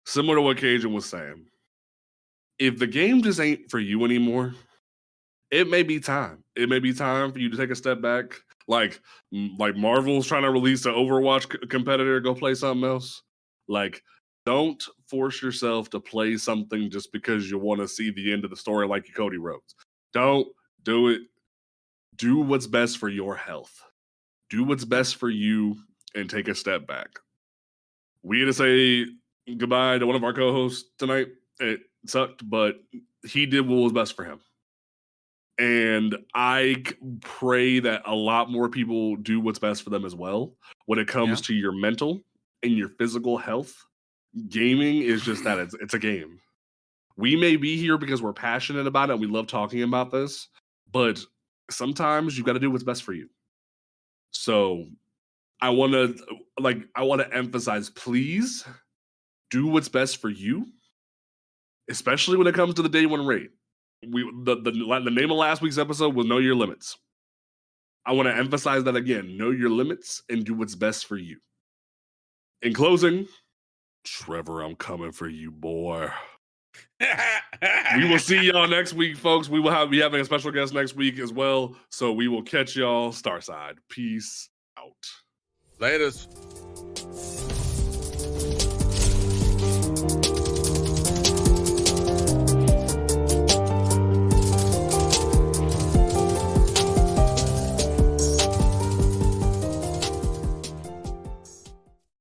similar to what Cajun was saying. If the game just ain't for you anymore, it may be time. It may be time for you to take a step back. Like Marvel's trying to release an Overwatch competitor, go play something else. Like, don't force yourself to play something just because you want to see the end of the story like Cody Rhodes. Don't do it. Do what's best for your health. Do what's best for you and take a step back. We had to say goodbye to one of our co-hosts tonight. It sucked, but he did what was best for him. And I pray that a lot more people do what's best for them as well. When it comes to your mental and your physical health, gaming is just that. It's a game. We may be here because we're passionate about it and we love talking about this, but sometimes you got to do what's best for you. So I want to emphasize, please do what's best for you, especially when it comes to the day one rate. The name of last week's episode was Know Your Limits. I want to emphasize that again. Know your limits and do what's best for you. In closing, Trevor, I'm coming for you, boy. We will see y'all next week, folks. We will be having a special guest next week as well. So we will catch y'all Starside. Peace out. Laters.